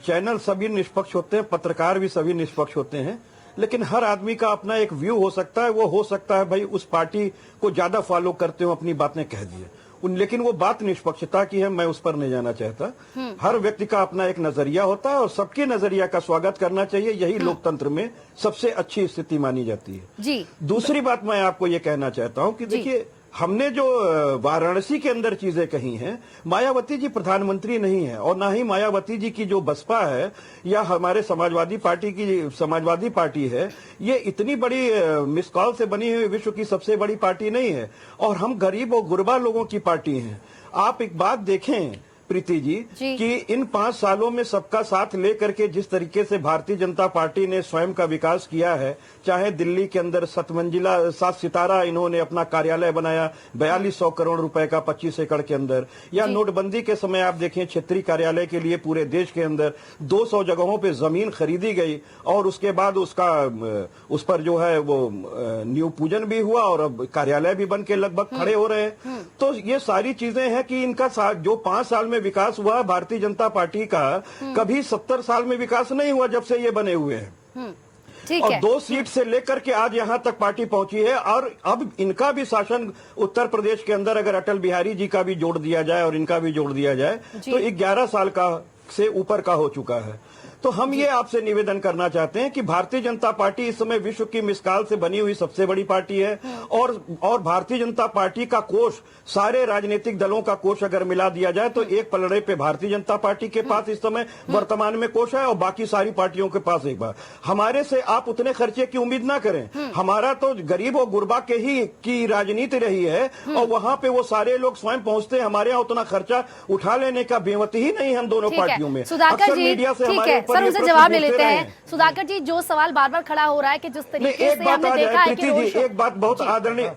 Speaker 6: चैनल सभी निष्पक्ष होते हैं, पत्रकार भी सभी निष्पक्ष होते हैं, लेकिन हर आदमी का अपना एक व्यू हो सकता है। वो हो सकता है भाई उस पार्टी को ज्यादा फॉलो करते हो अपनी बातें कह दिए, लेकिन वो बात निष्पक्षता की है, मैं उस पर नहीं जाना चाहता। हर व्यक्ति का अपना एक नजरिया होता है और सबके नजरिया का स्वागत करना चाहिए, यही लोकतंत्र में सबसे अच्छी स्थिति मानी जाती है।
Speaker 3: जी
Speaker 6: दूसरी बात मैं आपको ये कहना चाहता हूं कि देखिए, हमने जो वाराणसी के अंदर चीजें कही हैं, मायावती जी प्रधानमंत्री नहीं है और ना ही मायावती जी की जो बसपा है या हमारे समाजवादी पार्टी है, ये इतनी बड़ी मिस कॉल से बनी हुई विश्व की सबसे बड़ी पार्टी नहीं है और हम गरीब और गुरबा लोगों की पार्टी हैं। आप एक बात देखें प्रीति जी कि इन 5 सालों में सबका साथ लेकर के जिस तरीके से भारतीय जनता पार्टी ने स्वयं का विकास किया है, चाहे दिल्ली के अंदर 7 सितारा इन्होंने अपना कार्यालय बनाया 4200 करोड़ रुपए का 25 एकड़ के अंदर, या नोटबंदी के समय आप देखें क्षेत्रीय कार्यालय के लिए पूरे देश के अंदर 200 जगहों पे जमीन खरीदी गई और उसके बाद उस पर जो है वो न्यू पूजन भी हुआ और अब कार्यालय भी बन के लगभग खड़े हो रहे हैं। तो ये सारी चीजें हैं कि इनका जो 5 साल में विकास हुआ भारतीय जनता पार्टी का, कभी 70 साल में विकास नहीं हुआ जब से ये बने हुए हैं।
Speaker 3: ठीक
Speaker 6: और
Speaker 3: है।
Speaker 6: 2 सीट से लेकर के आज यहां तक पार्टी पहुंची है और अब इनका भी शासन उत्तर प्रदेश के अंदर अगर अटल बिहारी जी का भी जोड़ दिया जाए और इनका भी जोड़ दिया जाए तो 11 साल का से ऊपर का हो चुका है। तो हम ये आपसे निवेदन करना चाहते हैं कि भारतीय जनता पार्टी इस समय विश्व की मिसाल से बनी हुई सबसे बड़ी पार्टी है और भारतीय जनता पार्टी का कोष, सारे राजनीतिक दलों का कोष अगर मिला दिया जाए तो एक पलड़े पे भारतीय जनता पार्टी के पास इस समय वर्तमान में कोष है और बाकी सारी पार्टियों के पास एक बार। हमारे से आप उतने खर्चे की उम्मीद ना करें, हमारा तो गरीब और गुरबा के ही की राजनीति रही है और वहां पे वो सारे लोग स्वयं पहुंचते हैं, हमारे यहाँ उतना खर्चा उठा लेने का बेमत ही नहीं हम दोनों पार्टियों में।
Speaker 3: सुधाकर जी, ठीक है सर, उनसे जवाब ले लेते हैं। सुधाकर जी, जो सवाल बार बार खड़ा हो रहा है कि जिस तरीके से हमने देखा है कि
Speaker 6: एक बात बहुत आदरणीय,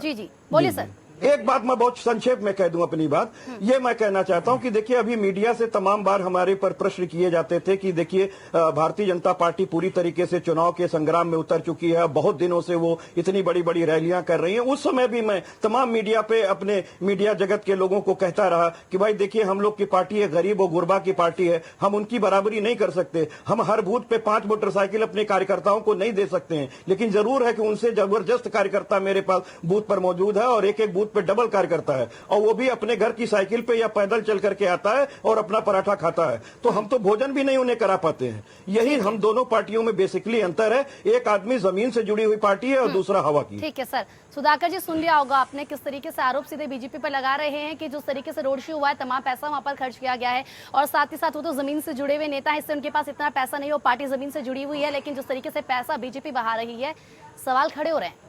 Speaker 3: जी बोलिए सर।
Speaker 6: एक बात मैं बहुत संक्षेप में कह दूं अपनी बात, ये मैं कहना चाहता हूं कि देखिए अभी मीडिया से तमाम बार हमारे पर प्रश्न किए जाते थे कि देखिए भारतीय जनता पार्टी पूरी तरीके से चुनाव के संग्राम में उतर चुकी है, बहुत दिनों से वो इतनी बड़ी बड़ी रैलियां कर रही हैं। उस समय भी मैं तमाम मीडिया पे अपने मीडिया जगत के लोगों को कहता रहा कि भाई देखिए हम लोग की पार्टी है, गरीब और गुरबा की पार्टी है, हम उनकी बराबरी नहीं कर सकते, हम हर बूथ पे 5 मोटरसाइकिल अपने कार्यकर्ताओं को नहीं दे सकते हैं, लेकिन जरूर है कि उनसे जबरदस्त कार्यकर्ता मेरे पास बूथ पर मौजूद है और एक एक बूथ पे डबल कार्यकर्ता है और वो भी अपने घर की साइकिल पे या पैदल चल करके आता है और अपना पराठा खाता है। तो हम तो भोजन भी नहीं उन्हें करा पाते हैं। यही हम दोनों पार्टियों में बेसिकली अंतर है, एक आदमी जमीन से जुड़ी हुई पार्टी है और दूसरा हवा की।
Speaker 3: ठीक है सर। सुधाकर जी, सुन लिया होगा आपने किस तरीके से आरोप सीधे बीजेपी पर लगा रहे हैं कि जिस तरीके से रोड शो हुआ है तमाम पैसा वहां पर खर्च किया गया है और साथ ही साथ वो तो जमीन से जुड़े हुए नेता है, इससे उनके पास इतना पैसा नहीं हो, पार्टी जमीन से जुड़ी हुई है, लेकिन जिस तरीके से पैसा बीजेपी बहा रही है, सवाल खड़े हो रहे हैं।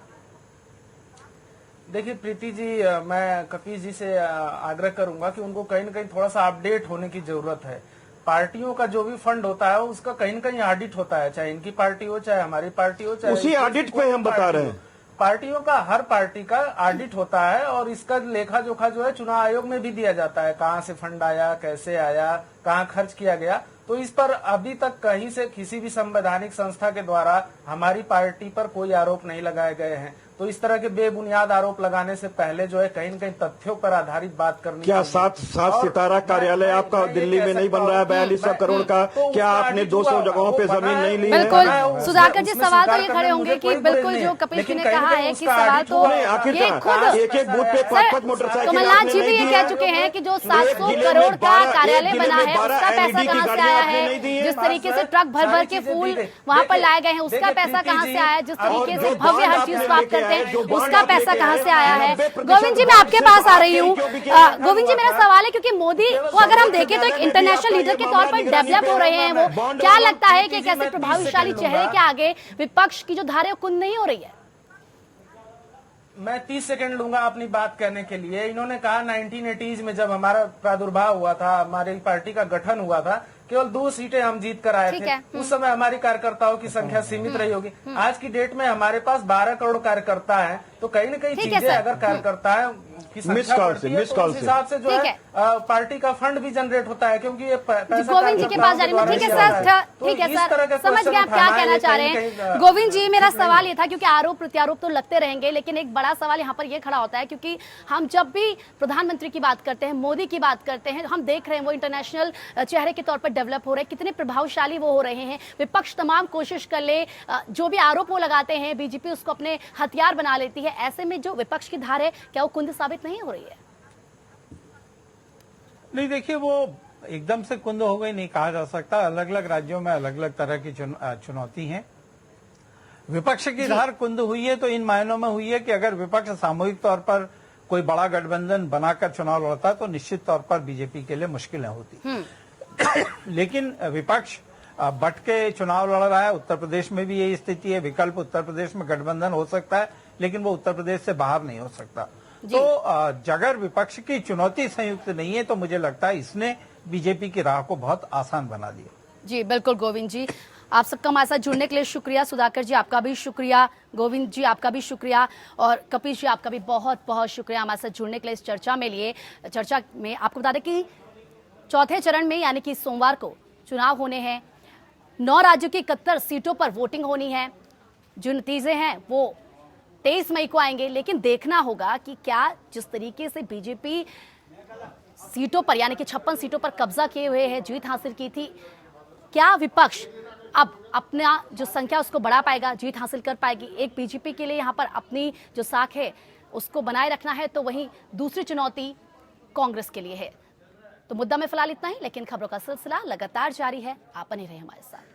Speaker 2: देखिए प्रीति जी, मैं कपीश जी से आग्रह करूंगा कि उनको कहीं न कहीं थोड़ा सा अपडेट होने की जरूरत है। पार्टियों का जो भी फंड होता है उसका कहीं न कहीं ऑडिट होता है, चाहे इनकी पार्टी हो चाहे हमारी पार्टी हो, चाहे
Speaker 6: उसी ऑडिट पे हम बता रहे हैं।
Speaker 2: पार्टियों का, हर पार्टी का ऑडिट होता है और इसका लेखा जोखा जो है चुनाव आयोग में भी दिया जाता है, कहाँ से फंड आया, कैसे आया, कहाँ खर्च किया गया। तो इस पर अभी तक कहीं से किसी भी संवैधानिक संस्था के द्वारा हमारी पार्टी पर कोई आरोप नहीं लगाए गए हैं। तो इस तरह के बेबुनियाद आरोप लगाने से पहले जो है कहीं न कहीं तथ्यों पर आधारित बात करनी।
Speaker 6: क्या 7 सितारा कार्यालय आपका दिल्ली में नहीं बन रहा है 4200 करोड़ का? क्या आपने 200 जगहों पे जमीन नहीं ली है?
Speaker 3: बिल्कुल सुधाकर जी, सवाल तो ये खड़े होंगे कि बिल्कुल जो कपिल जी ने कहा है कि सवाल तो ये खुद
Speaker 6: एक एक बूथ पे 5-5 मोटरसाइकिल
Speaker 3: कमलनाथ जी भी ये कह चुके हैं कि जो 700 करोड़ का कार्यालय बना है उसका पैसा कहाँ से आया है, जिस तरीके से ट्रक भर भर के फूल वहाँ पर लाए गए हैं उसका पैसा कहाँ से आया, जिस तरीके से भव्य हर चीज प्राप्त करते हैं उसका पैसा कहाँ से आया है। गोविंद जी, मैं आपके पास आ रही हूँ। गोविंद जी, मेरा सवाल है क्योंकि मोदी को अगर हम देखें तो एक इंटरनेशनल लीडर के तौर पर डेवलप हो रहे हैं वो, क्या लगता है कि एक ऐसे प्रभावशाली चेहरे के आगे विपक्ष की जो धारे कुंद नहीं हो रही है?
Speaker 2: मैं 30 सेकंड लूंगा अपनी बात कहने के लिए। इन्होंने कहा 1980s में जब हमारा प्रादुर्भाव हुआ था, हमारी पार्टी का गठन हुआ था, केवल 2 सीटें हम जीत कर आए थे। उस समय हमारी कार्यकर्ताओं की संख्या सीमित रही होगी। आज की डेट में हमारे पास 12 करोड़ कार्यकर्ता हैं, तो कहीं न कहीं चीजें अगर कार्यकर्ता है की संख्या बढ़ती है तो उस हिसाब से जो है पार्टी का फंड भी जनरेट होता है, क्योंकि ये पैसा
Speaker 3: गोविंद जी के पास जा रही हूँ। ठीक है सर, ठीक है सर, समझ गए आप क्या कहना चाह रहे हैं। गोविंद जी, मेरा सवाल ये था क्योंकि आरोप प्रत्यारोप तो लगते रहेंगे, लेकिन एक बड़ा सवाल यहाँ पर ये खड़ा होता है क्योंकि हम जब भी प्रधानमंत्री की बात करते हैं, मोदी की बात करते हैं, हम देख रहे हैं वो इंटरनेशनल चेहरे के तौर पर डेवलप हो रहे हैं, कितने प्रभावशाली वो हो रहे हैं। विपक्ष तमाम कोशिश कर ले, जो भी आरोप वो लगाते हैं बीजेपी उसको अपने हथियार बना लेती है। ऐसे में जो विपक्ष की धार है क्या वो कुंद साबित नहीं हो रही है?
Speaker 5: नहीं, देखिए वो एकदम से कुंद हो गई नहीं कहा जा सकता। अलग अलग राज्यों में अलग अलग तरह की चुनौती है। विपक्ष की धार कुंद हुई है तो इन मायनों में हुई है कि अगर विपक्ष सामूहिक तौर पर कोई बड़ा गठबंधन बनाकर चुनाव लड़ता तो निश्चित तौर पर बीजेपी के लिए मुश्किलें होती। लेकिन विपक्ष बट के चुनाव लड़ रहा है। उत्तर प्रदेश में भी यही स्थिति है। विकल्प उत्तर प्रदेश में गठबंधन हो सकता है, लेकिन वो उत्तर प्रदेश से बाहर नहीं हो सकता। तो अगर विपक्ष की चुनौती संयुक्त नहीं है तो मुझे लगता है इसने बीजेपी की राह को बहुत आसान बना दिया।
Speaker 3: जी बिल्कुल गोविंद जी, आप सबका हमारे साथ जुड़ने के लिए शुक्रिया। सुधाकर जी आपका भी शुक्रिया, गोविंद जी आपका भी शुक्रिया, और कपिल जी आपका भी बहुत बहुत शुक्रिया हमारे साथ जुड़ने के लिए इस चर्चा में। आपको बता दें कि चौथे चरण में यानी कि सोमवार को चुनाव होने हैं। 9 राज्यों की 71 सीटों पर वोटिंग होनी है। जो नतीजे हैं वो 23 मई को आएंगे। लेकिन देखना होगा कि क्या जिस तरीके से बीजेपी सीटों पर यानी कि 56 सीटों पर कब्जा किए हुए है, जीत हासिल की थी, क्या विपक्ष अब अपना जो संख्या उसको बढ़ा पाएगा, जीत हासिल कर पाएगी। एक बीजेपी के लिए यहाँ पर अपनी जो साख है उसको बनाए रखना है, तो वहीं दूसरी चुनौती कांग्रेस के लिए है। तो मुद्दा में फिलहाल इतना ही, लेकिन खबरों का सिलसिला लगातार जारी है। आप बने रहे हमारे साथ।